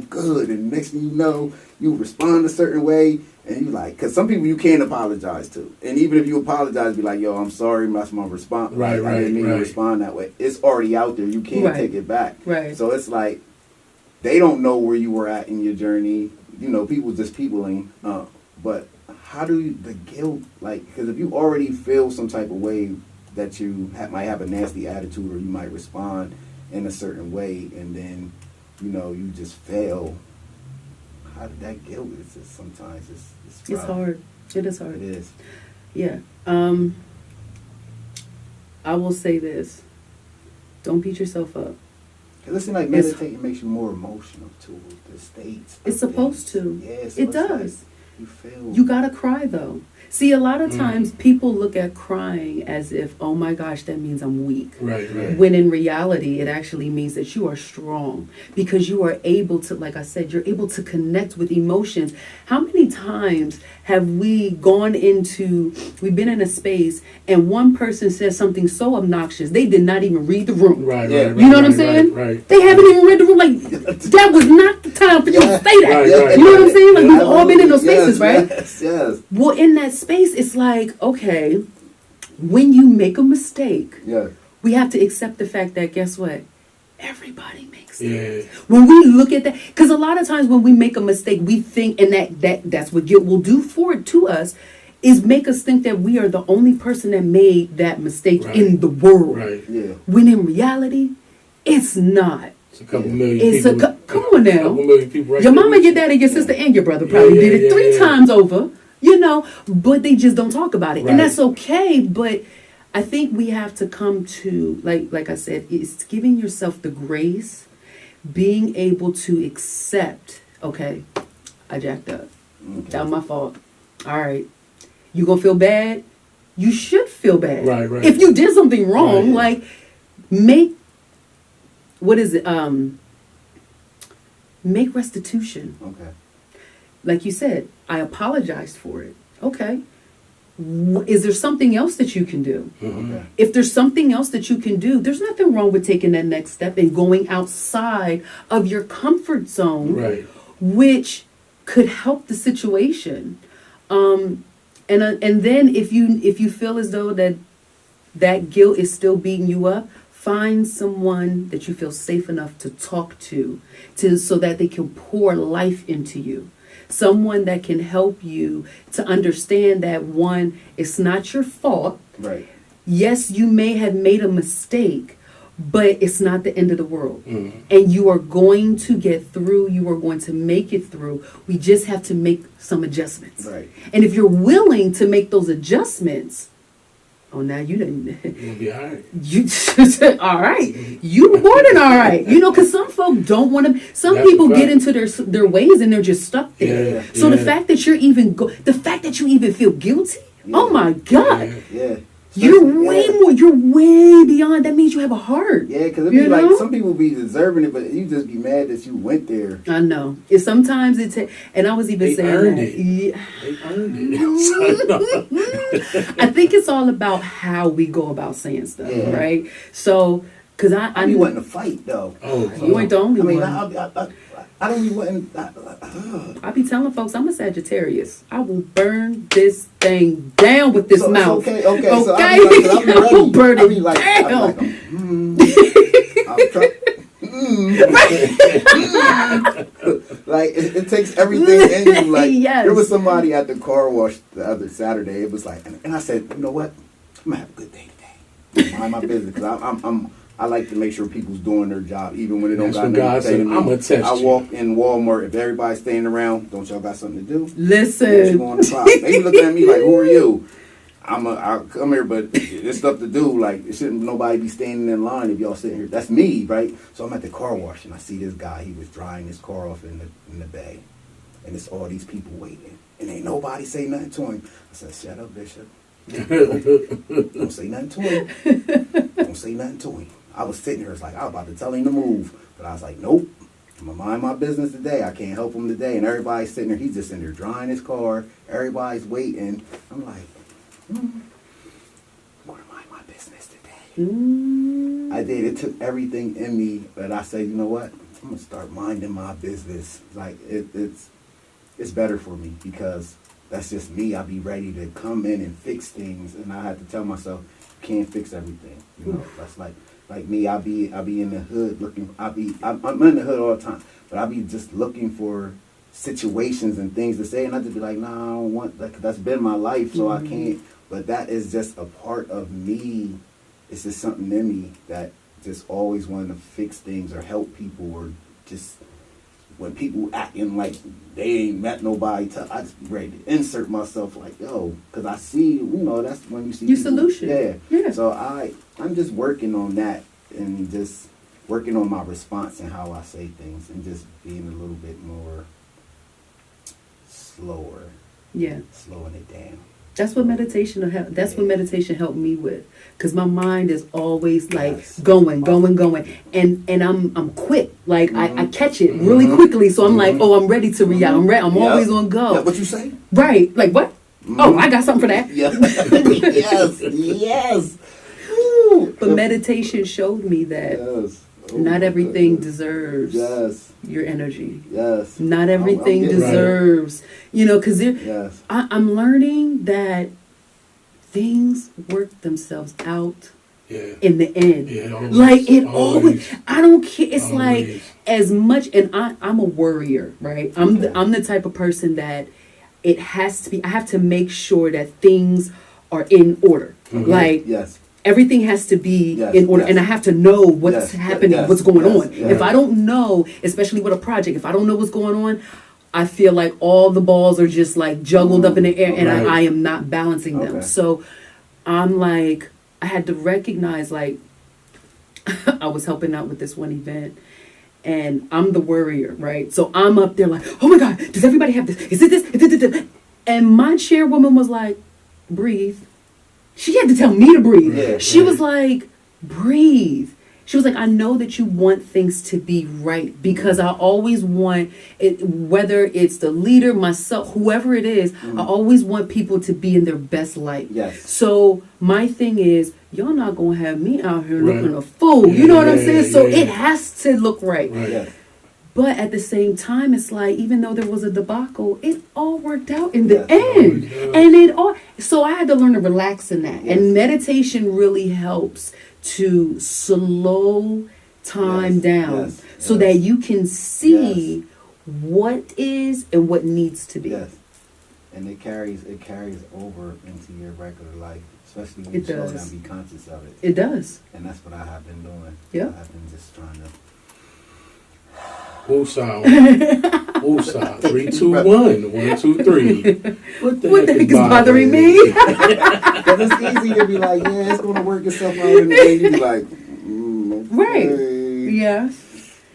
Speaker 2: good, and next thing you know, you respond a certain way. And you like, because some people you can't apologize to. And even if you apologize, be like, yo, I'm sorry, that's my response. I didn't mean to respond that way. It's already out there. You can't take it back.
Speaker 3: Right.
Speaker 2: So it's like, they don't know where you were at in your journey. You know, people just peopling. But how do you, the guilt, like, because if you already feel some type of way that you might have a nasty attitude or you might respond in a certain way and then, you know, you just fail. How did that guilt? It's just sometimes it's
Speaker 3: hard. It is hard.
Speaker 2: It is.
Speaker 3: Yeah. I will say this. Don't beat yourself up.
Speaker 2: It seems like meditating makes you more emotional too. The states.
Speaker 3: It's supposed to.
Speaker 2: Yeah, so
Speaker 3: it does.
Speaker 2: Like you feel.
Speaker 3: You gotta cry though. See, a lot of times people look at crying as if, oh my gosh, that means I'm weak.
Speaker 1: Right.
Speaker 3: When in reality, it actually means that you are strong because you are able to, like I said, you're able to connect with emotions. How many times have we we've been in a space and one person says something so obnoxious, they did not even read the room.
Speaker 1: Right.
Speaker 3: You know what I'm saying?
Speaker 1: Right.
Speaker 3: They haven't even read the room. Like, that was not the time for you to say that.
Speaker 1: Right.
Speaker 3: You know what I'm saying? Like, we've all been in those spaces, right?
Speaker 2: Yes.
Speaker 3: Well, in that space, it's like, okay, when you make a mistake, we have to accept the fact that, guess what? Everybody makes mistakes. When we look at that, because a lot of times when we make a mistake, we think, and that's what guilt will do to us, is make us think that we are the only person that made that mistake in the world.
Speaker 1: Right.
Speaker 2: Yeah.
Speaker 3: When in reality, it's not.
Speaker 1: It's a couple million people.
Speaker 3: Come on now.
Speaker 1: A couple million people right
Speaker 3: your
Speaker 1: there
Speaker 3: mama,
Speaker 1: with
Speaker 3: your daddy, your sister, and your brother probably did it 3 times over, you know, but they just don't talk about it. And that's okay, but I think we have to come to, like I said, it's giving yourself the grace, being able to accept, okay, I jacked up. That was my fault. All right. You gonna feel bad? You should feel bad.
Speaker 1: Right.
Speaker 3: If you did something wrong, like make restitution.
Speaker 2: Okay.
Speaker 3: Like you said, I apologized for it. Okay. Is there something else that you can do?
Speaker 2: Okay.
Speaker 3: If there's something else that you can do, there's nothing wrong with taking that next step and going outside of your comfort zone, which could help the situation. And then if you feel as though that guilt is still beating you up, find someone that you feel safe enough to talk to so that they can pour life into you. Someone that can help you to understand that, one, it's not your fault.
Speaker 2: Right.
Speaker 3: Yes, you may have made a mistake, but it's not the end of the world. And you are going to get through. You are going to make it through. We just have to make some adjustments.
Speaker 2: Right.
Speaker 3: And if you're willing to make those adjustments, now you didn't.
Speaker 1: You'll be all right.
Speaker 3: All right. You more than all right. You know, because some folk don't want to. Some people get into their ways and they're just stuck there. So the fact that you're even feel guilty. Oh my God.
Speaker 2: Yeah.
Speaker 3: You're way beyond. That means you have a heart.
Speaker 2: Yeah, because it'd be like some people be deserving it, but you just be mad that you went there.
Speaker 3: I know. Sometimes and I was even saying that. Yeah.
Speaker 1: They earned it.
Speaker 3: I think it's all about how we go about saying stuff, right? So, because I
Speaker 2: be wanting to fight though.
Speaker 3: You ain't the only one.
Speaker 2: I don't even want.
Speaker 3: I be telling folks I'm a Sagittarius. I will burn this thing down with this mouth.
Speaker 2: Okay.
Speaker 3: Okay.
Speaker 2: So I be
Speaker 3: I will burn it
Speaker 2: like,
Speaker 3: down.
Speaker 2: Like it takes everything in you. Like
Speaker 3: Yes.
Speaker 2: there was somebody at the car wash the other Saturday. It was like, and I said, you know what? I'm gonna have a good day today. Mind my business, because I like to make sure people's doing their job, even when they don't got nothing to say to me.
Speaker 1: I'm gonna test
Speaker 2: I
Speaker 1: you.
Speaker 2: walk in Walmart. If everybody's staying around, don't y'all got something to do?
Speaker 3: Listen.
Speaker 2: You on the clock. They looking at me like, who are you? I'll come here, but there's stuff to do. Like, it shouldn't nobody be standing in line if y'all sitting here. That's me, right? So I'm at the car wash, and I see this guy. He was drying his car off in the bay, and it's all these people waiting, and ain't nobody say nothing to him. I said, "Shut up, Bishop. Don't say nothing to him. Don't say nothing to him." I was sitting here, it's like I was about to tell him to move, but I was like, "Nope. I'm gonna mind my business today. I can't help him today." And everybody's sitting there. He's just in there drying his car. Everybody's waiting. I'm like, I'm gonna mind my business today. I did. It took everything in me, but I said, you know what? I'm gonna start minding my business. Like it's better for me because that's just me. I be ready to come in and fix things, and I had to tell myself, you can't fix everything. You know, that's like me. I be in the hood looking. I'm in the hood all the time, but I be just looking for situations and things to say, and I just be like, nah, I don't want that. 'Cause that's been my life, so I can't. But that is just a part of me. It's just something in me that just always wanted to fix things or help people, or just when people acting like they ain't met nobody, I just be ready to insert myself like, yo, because I see, you know, that's when you see
Speaker 3: Your
Speaker 2: people,
Speaker 3: solution. Yeah.
Speaker 2: So I'm just working on that and just working on my response and how I say things and just being a little bit more slower.
Speaker 3: Yeah.
Speaker 2: Slowing it down.
Speaker 3: That's what meditation will help. That's what meditation helped me with, because my mind is always like
Speaker 2: Yes.
Speaker 3: going, and I'm quick. Like I catch it really quickly, so I'm like, oh, I'm ready to react. I'm always on go.
Speaker 2: Yeah, what you say?
Speaker 3: Right? Like what? Oh, I got something for that.
Speaker 2: Yeah. yes.
Speaker 3: But meditation showed me that
Speaker 2: Yes. Oh,
Speaker 3: not everything
Speaker 2: goodness.
Speaker 3: deserves
Speaker 2: Yes.
Speaker 3: your energy.
Speaker 2: Yes.
Speaker 3: Not everything
Speaker 2: I'm getting
Speaker 3: deserves, because
Speaker 2: Yes.
Speaker 3: I'm learning that things work themselves out
Speaker 1: Yeah.
Speaker 3: in the end.
Speaker 1: Yeah, always,
Speaker 3: Like it always. I don't care. It's like
Speaker 1: Always.
Speaker 3: as much, and I'm a worrier, right? I'm the type of person that it has to be. I have to make sure that things are in order. Like
Speaker 2: Yes.
Speaker 3: everything has to be
Speaker 2: Yes,
Speaker 3: in order,
Speaker 2: yes.
Speaker 3: and I have to know what's
Speaker 2: Yes,
Speaker 3: happening,
Speaker 2: yes,
Speaker 3: what's going
Speaker 2: yes,
Speaker 3: on.
Speaker 2: yes.
Speaker 3: If I don't know, especially with a project, if I don't know what's going on, I feel like all the balls are just like juggled up in the air, and
Speaker 1: Right.
Speaker 3: I am not balancing them.
Speaker 2: Okay.
Speaker 3: So I'm like, I had to recognize, like, I was helping out with this one event, and I'm the worrier, right? So I'm up there like, oh my God, does everybody have this? Is it this? Is it this? And my chairwoman was like, breathe. She had to tell me to breathe.
Speaker 2: Yeah,
Speaker 3: She
Speaker 2: right.
Speaker 3: was like, breathe. She was like, I know that you want things to be right, because I always want it, whether it's the leader, myself, whoever it is, I always want people to be in their best light.
Speaker 2: Yes.
Speaker 3: So my thing is, y'all not gonna have me out here
Speaker 1: Right.
Speaker 3: looking a fool. You know what I'm
Speaker 1: Yeah,
Speaker 3: saying? So
Speaker 1: yeah.
Speaker 3: it has to look right.
Speaker 1: Right.
Speaker 2: Yes.
Speaker 3: But at the same time, it's like, even though there was a debacle, it all worked out in the
Speaker 2: Yes,
Speaker 3: end.
Speaker 1: yeah.
Speaker 3: And it all, so I had to learn to relax in that.
Speaker 2: Yes.
Speaker 3: And meditation really helps to slow time
Speaker 2: Yes,
Speaker 3: down,
Speaker 2: yes,
Speaker 3: so
Speaker 2: yes.
Speaker 3: that you can see what is and what needs to be.
Speaker 2: Yes. And it carries over into your regular life, especially when
Speaker 3: It
Speaker 2: you slow
Speaker 3: does.
Speaker 2: down, be conscious of it.
Speaker 3: It does.
Speaker 2: And that's what I have been doing.
Speaker 3: Yeah.
Speaker 2: I have been just trying to.
Speaker 1: Woosah. Woosah. 3, 2, 1. 1, 2, 3. What
Speaker 3: What the heck is bothering me?
Speaker 2: Because it's easy to be like, yeah, it's going to work itself out in the end. You be like, okay.
Speaker 3: Right. Yeah.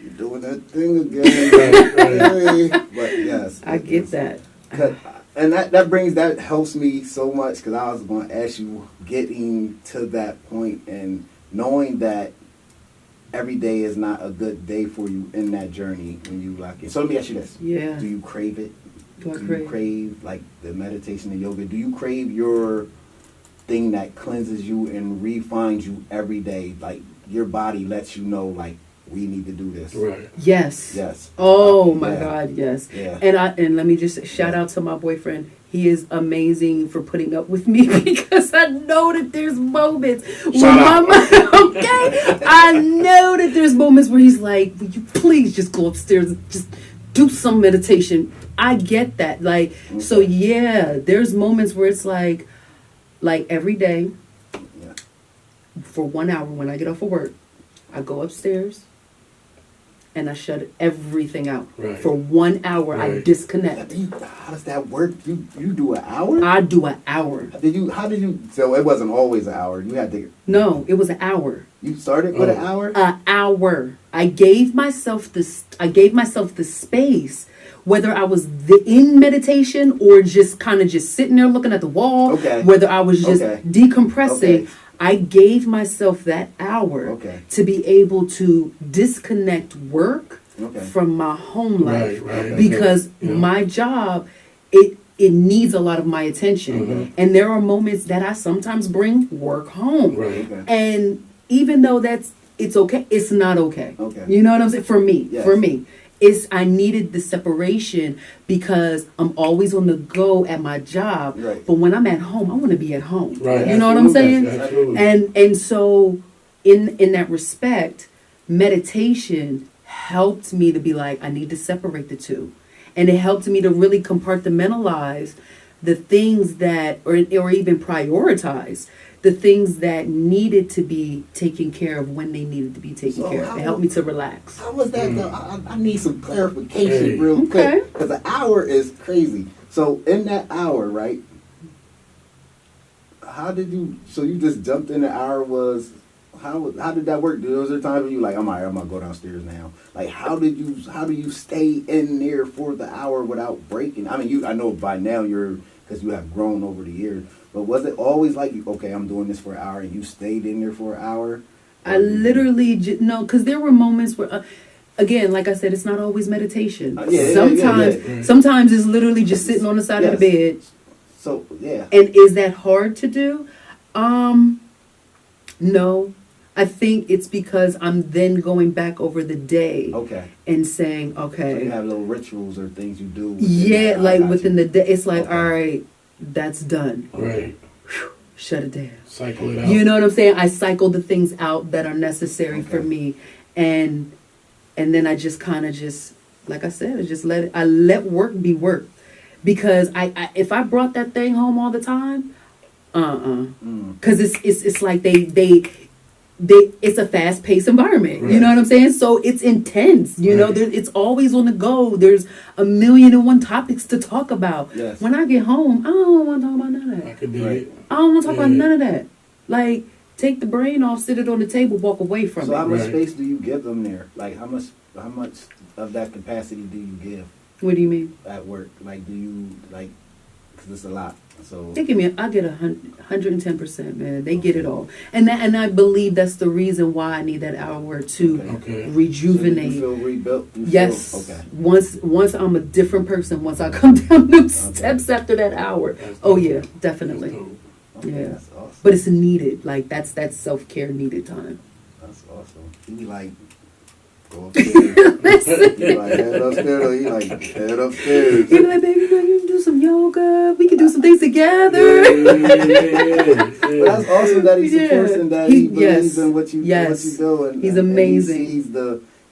Speaker 2: You're doing that thing again.
Speaker 1: Right.
Speaker 2: But yes.
Speaker 3: I get that.
Speaker 2: And that helps me so much, because I was going to ask you, getting to that point and knowing that every day is not a good day for you in that journey when you lock in. So let me ask you this.
Speaker 3: Yeah.
Speaker 2: Do you crave it?
Speaker 3: Do I
Speaker 2: you
Speaker 3: crave?
Speaker 2: crave like the meditation and yoga? Do you crave your thing that cleanses you and refines you every day? Like your body lets you know like we need to do this.
Speaker 1: Right.
Speaker 3: Yes.
Speaker 2: Yes.
Speaker 3: Oh my
Speaker 2: Yeah.
Speaker 3: God, yes.
Speaker 2: Yeah.
Speaker 3: And let me just shout out to my boyfriend. He is amazing for putting up with me because I know that there's moments when okay, I know that there's moments where he's like, "Will you please just go upstairs and just do some meditation?" I get that. Like, so yeah, there's moments where it's like every day
Speaker 2: Yeah.
Speaker 3: for 1 hour when I get off of work, I go upstairs and I shut everything out.
Speaker 1: Right.
Speaker 3: For 1 hour, I
Speaker 1: Right.
Speaker 3: disconnect.
Speaker 2: How does that work? You do an hour?
Speaker 3: I do an hour.
Speaker 2: How did you? So it wasn't always an hour. You had to.
Speaker 3: No, it was an hour.
Speaker 2: You started with an hour.
Speaker 3: An hour. I gave myself this. I gave myself the space, whether I was in meditation or just kind of just sitting there looking at the wall.
Speaker 2: Okay.
Speaker 3: Whether I was just
Speaker 2: Okay.
Speaker 3: decompressing.
Speaker 2: Okay.
Speaker 3: I gave myself that hour
Speaker 2: Okay.
Speaker 3: to be able to disconnect work
Speaker 2: Okay.
Speaker 3: from my home life,
Speaker 1: Right.
Speaker 3: because
Speaker 1: Yeah.
Speaker 3: my job it needs a lot of my attention,
Speaker 1: Mm-hmm.
Speaker 3: and there are moments that I sometimes bring work home,
Speaker 1: Right.
Speaker 2: Okay.
Speaker 3: and even though it's okay, it's not okay.
Speaker 2: Okay.
Speaker 3: You know what I'm saying? For me,
Speaker 2: Yes.
Speaker 3: I needed the separation because I'm always on the go at my job.
Speaker 2: Right.
Speaker 3: But when I'm at home, I want to be at home.
Speaker 1: Right.
Speaker 3: You know what I'm saying?
Speaker 1: Absolutely.
Speaker 3: And so in that respect, meditation helped me to be like, I need to separate the two. And it helped me to really compartmentalize the things that, or even prioritize the things that needed to be taken care of when they needed to be taken
Speaker 2: So
Speaker 3: care of.
Speaker 2: how-
Speaker 3: It helped me to relax.
Speaker 2: How was that though? I need some clarification
Speaker 1: Hey.
Speaker 2: real
Speaker 3: Okay.
Speaker 2: quick, because an hour is crazy. So in that hour, right? How did you? So you just jumped in the hour? How did that work? Was there times when you like, I'm alright, I'm gonna go downstairs now? Like, how do you stay in there for the hour without breaking? I mean, I know by now because you have grown over the years. But was it always like, okay, I'm doing this for an hour, and you stayed in there for an hour?
Speaker 3: I literally no, because there were moments where, again, like I said, it's not always meditation. Sometimes it's literally just sitting on the side of the bed.
Speaker 2: So yeah.
Speaker 3: And is that hard to do? No. I think it's because I'm then going back over the day
Speaker 2: Okay.
Speaker 3: and saying,
Speaker 2: So
Speaker 3: okay,
Speaker 2: you have little rituals or things you do.
Speaker 3: yeah, like within the day, it's like,
Speaker 2: Okay.
Speaker 3: all right, that's done.
Speaker 1: Right.
Speaker 3: Shut it down.
Speaker 1: Cycle it out.
Speaker 3: You know what I'm saying? I cycle the things out that are necessary for
Speaker 2: Okay.
Speaker 3: me, and then I just kind of just, like I said, I let work be work, because I if I brought that thing home all the time, because it's like they it's a fast paced environment.
Speaker 1: Right.
Speaker 3: You know what I'm saying? So it's intense. You know,
Speaker 1: Right.
Speaker 3: it's always on the go. There's 1,000,001 topics to talk about.
Speaker 2: Yes.
Speaker 3: When I get home, I don't want to talk about none of
Speaker 1: I
Speaker 3: that.
Speaker 1: could do
Speaker 2: Right.
Speaker 1: it.
Speaker 3: I don't want to talk about
Speaker 1: Yeah.
Speaker 3: none of that. Like, take the brain off, sit it on the table, walk away from
Speaker 2: So
Speaker 3: it.
Speaker 2: how much
Speaker 1: Right.
Speaker 2: space do you give them there? Like how much of that capacity do you give
Speaker 3: What do you mean?
Speaker 2: at work? Like do you because it's a lot. So
Speaker 3: They give me. I get 110%, man. They get it all, and I believe that's the reason why I need that hour to
Speaker 1: Okay.
Speaker 3: rejuvenate.
Speaker 2: So you feel rebuilt.
Speaker 3: Yes.
Speaker 2: Okay.
Speaker 3: Once I'm a different person. Once I come down them steps after that hour.
Speaker 1: That's
Speaker 3: Oh
Speaker 1: dope.
Speaker 3: yeah,
Speaker 1: That's
Speaker 3: definitely.
Speaker 1: dope.
Speaker 2: Okay,
Speaker 3: Yeah.
Speaker 2: That's awesome.
Speaker 3: But it's needed. Like that's self-care needed time.
Speaker 2: That's awesome. You be like, go upstairs. You like head upstairs. You like head upstairs.
Speaker 3: You be like, baby, girl, you can do some yoga. We can do some things together.
Speaker 2: But that's awesome that he's
Speaker 3: Yeah.
Speaker 2: a person that
Speaker 3: He-
Speaker 2: he believes
Speaker 3: yes.
Speaker 2: in what you
Speaker 3: Yes.
Speaker 2: do. And,
Speaker 3: He's
Speaker 2: and
Speaker 3: amazing.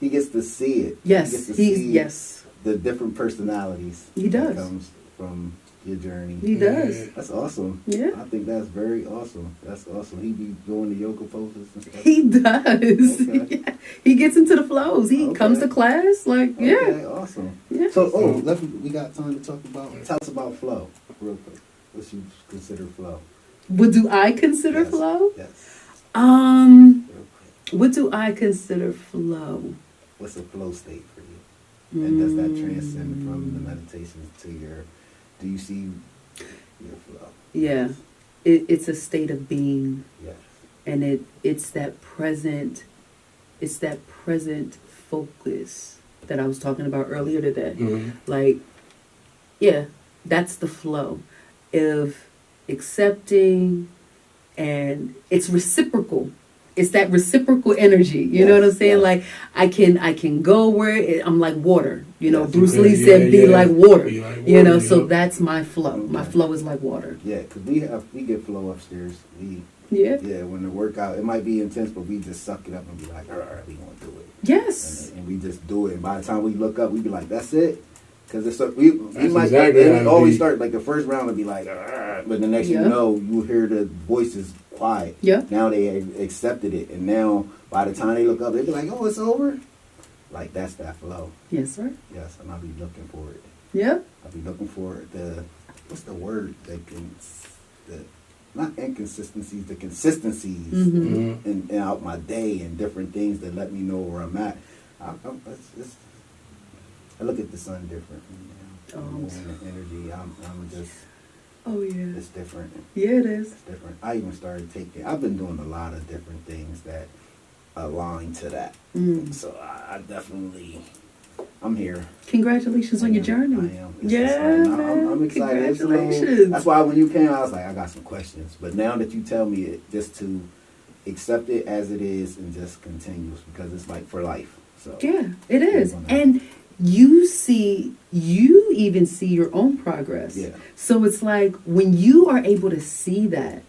Speaker 2: he gets to see it.
Speaker 3: Yes,
Speaker 2: He gets to
Speaker 3: he's
Speaker 2: see
Speaker 3: yes,
Speaker 2: the different personalities.
Speaker 3: He does.
Speaker 2: That comes from your journey.
Speaker 3: he does.
Speaker 2: That's awesome.
Speaker 3: Yeah.
Speaker 2: I think that's very awesome. That's awesome. He be doing the yoga poses and stuff.
Speaker 3: He does.
Speaker 2: Okay.
Speaker 3: Yeah. He gets into the flows. He
Speaker 2: Okay.
Speaker 3: comes to class. Like, yeah.
Speaker 2: Okay, awesome.
Speaker 3: Yeah.
Speaker 2: So, we got time to talk about. Tell us about flow, real quick. What you consider flow?
Speaker 3: What do I consider
Speaker 2: Yes.
Speaker 3: flow?
Speaker 2: Yes.
Speaker 3: Um,
Speaker 2: Real quick.
Speaker 3: what do I consider flow?
Speaker 2: What's a flow state for you? And does that transcend from the meditation to your? Do you see your flow?
Speaker 3: Yeah. It's a state of being,
Speaker 2: Yes.
Speaker 3: and it's that present focus that I was talking about earlier today.
Speaker 1: Mhm.
Speaker 3: Like, yeah, that's the flow of accepting, and it's reciprocal. it's that reciprocal energy. You know what I'm saying? Like I can go where I'm like water. You know, Bruce Lee said, "Be like water."
Speaker 1: Be like water,
Speaker 3: you know, so that's my flow. My flow is like water.
Speaker 2: Yeah, because we get flow upstairs.
Speaker 3: Yeah.
Speaker 2: When the workout, it might be intense, but we just suck it up and be like, all right, we gonna do it.
Speaker 3: Yes.
Speaker 2: And we just do it. And by the time we look up, we be like, that's it. Because it's we might
Speaker 1: exactly
Speaker 2: we always start like the first round will be like, but the next you know, you hear the voices quiet.
Speaker 3: Yeah.
Speaker 2: Now they accepted it, and now by the time they look up, they be like, oh, it's over. Like that's that flow.
Speaker 3: Yes, sir.
Speaker 2: Yes, and I'll be looking for it.
Speaker 3: Yeah.
Speaker 2: I'll be looking for what's the word not inconsistencies, the consistencies in out my day and different things that let me know where I'm at. I look at the sun different. You know? The energy. I'm just.
Speaker 3: Oh yeah.
Speaker 2: It's different.
Speaker 3: Yeah, it is.
Speaker 2: It's different. I even started taking. I've been doing a lot of different things that align to that. So I definitely. I'm here.
Speaker 3: Congratulations on your journey.
Speaker 2: I am.
Speaker 3: Yeah,
Speaker 2: I'm excited.
Speaker 3: Congratulations.
Speaker 2: That's why when you came, I was like, I got some questions. But now that you tell me it, just to accept it as it is and just continue, because it's like for life. So
Speaker 3: yeah, it is. And you even see your own progress.
Speaker 2: Yeah.
Speaker 3: So it's like when you are able to see that,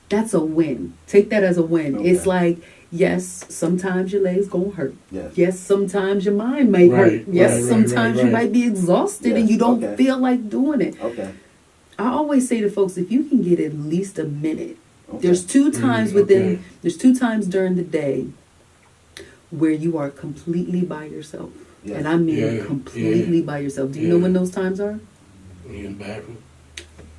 Speaker 3: that's a win. Take that as a win. Okay. It's like, yes, sometimes your legs gonna hurt. Yes, sometimes your mind may hurt. Yes, sometimes you might be exhausted and you don't feel like doing it.
Speaker 2: Okay.
Speaker 3: I always say to folks, if you can get at least a minute, there's two times there's 2 times during the day where you are completely by yourself. Yes. And I mean completely by yourself. Do you know when those times are?
Speaker 1: When you're in the bathroom.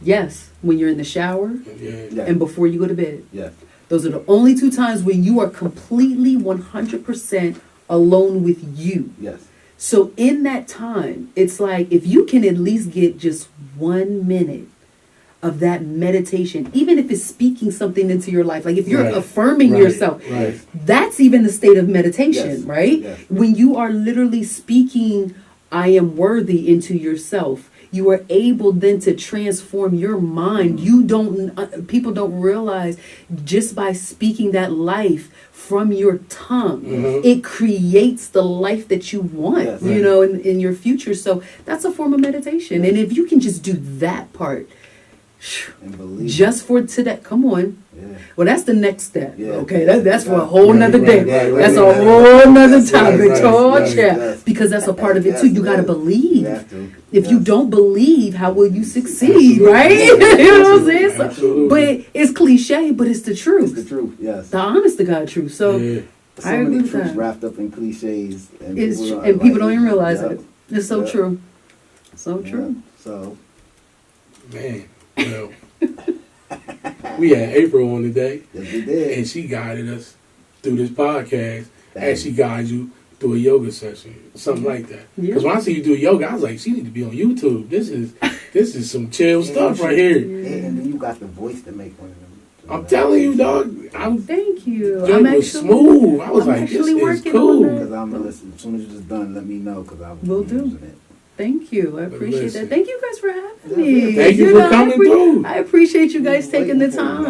Speaker 3: Yes, when you're in the shower and before you go to bed.
Speaker 2: Yeah.
Speaker 3: Those are the only 2 times when you are completely 100% alone with you.
Speaker 2: Yes.
Speaker 3: So in that time, it's like if you can at least get just 1 minute of that meditation, even if it's speaking something into your life, like if you're affirming yourself, that's even the state of meditation, right? Yes. When you are literally speaking, I am worthy into yourself, you are able then to transform your mind. People don't realize just by speaking that life from your tongue, it creates the life that you want, you know, in your future. So that's a form of meditation. And if you can just do that part, just for today, come on. Well, that's the next step. Okay, that's for a whole nother day. That's a whole nother topic. Because that's a part of it too. You got to believe. If you don't believe, how will you succeed, right? You know what I'm saying? So, but it's cliche, but it's the truth.
Speaker 2: It's the truth, yes.
Speaker 3: The honest to God truth. So I agree with that.
Speaker 2: Wrapped up in cliches. And
Speaker 3: people don't even realize it. It's so true. So true.
Speaker 2: So.
Speaker 1: Man. Well, we had April on today.
Speaker 2: Yes, we did.
Speaker 1: And she guided us through this podcast as she guides you through a yoga session, something like that. Because when I see you do yoga, I was like, she need to be on YouTube. This is some chill stuff right here.
Speaker 2: Yeah, and then you got the voice to make one of them.
Speaker 1: I'm telling you, dog.
Speaker 3: Thank you.
Speaker 1: It was smooth. I was like, this is cool.
Speaker 2: Because I'm going to listen. As soon as it's done, let me know because I will be using it.
Speaker 3: Thank you. I appreciate that. Thank you guys for having me.
Speaker 1: Thank you for coming through.
Speaker 3: I appreciate you guys taking the time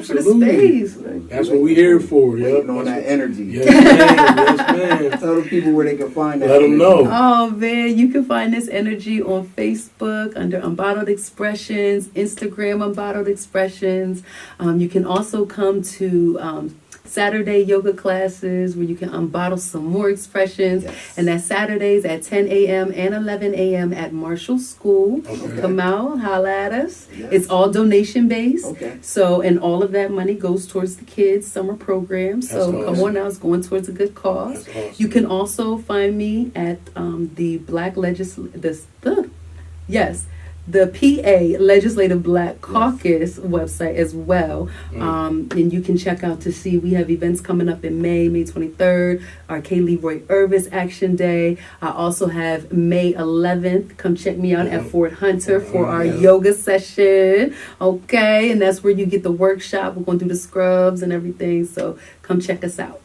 Speaker 3: for the space.
Speaker 1: That's what we're here for.
Speaker 2: Waiting on that energy.
Speaker 1: Yes, ma'am. Yes, ma'am.
Speaker 2: Tell the people where they can find that.
Speaker 1: Let them know.
Speaker 3: Oh, man. You can find this energy on Facebook under UnBottled Expressionz, Instagram UnBottled Expressionz. You can also come to Saturday yoga classes where you can unbottle some more expressions. And that's Saturdays at 10 a.m. and 11 a.m. at Marshall School. Come out, holla at us. It's all donation based. So, and all of that money goes towards the kids' summer program. So come on now, it's going towards a good cause. You can also find me at the the PA Legislative Black Caucus website as well. And you can check out to see, we have events coming up in May 23rd, our K. Leroy Irvis Action Day. I also have May 11th. Come check me out at Fort Hunter for our yoga session. Okay, and that's where you get the workshop. We're going to do the scrubs and everything. So come check us out.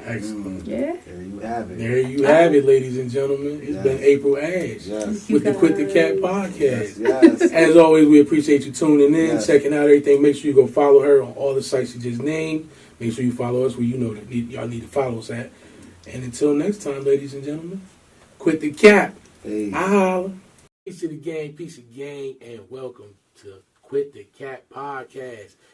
Speaker 1: Excellent.
Speaker 3: Yeah.
Speaker 2: There you have it.
Speaker 1: There you have it, ladies and gentlemen. It's been April Ashe
Speaker 2: Yes.
Speaker 1: with the
Speaker 3: You
Speaker 1: Quit the Cat
Speaker 3: guys.
Speaker 1: podcast.
Speaker 2: Yes.
Speaker 1: As always, we appreciate you tuning in,
Speaker 2: Yes.
Speaker 1: checking out everything. Make sure you go follow her on all the sites you just named. Make sure you follow us where you know that y'all need to follow us at. And until next time, ladies and gentlemen, quit the cap.
Speaker 2: Hey.
Speaker 1: I holla. Peace to the gang, and welcome to Quit the Cat podcast.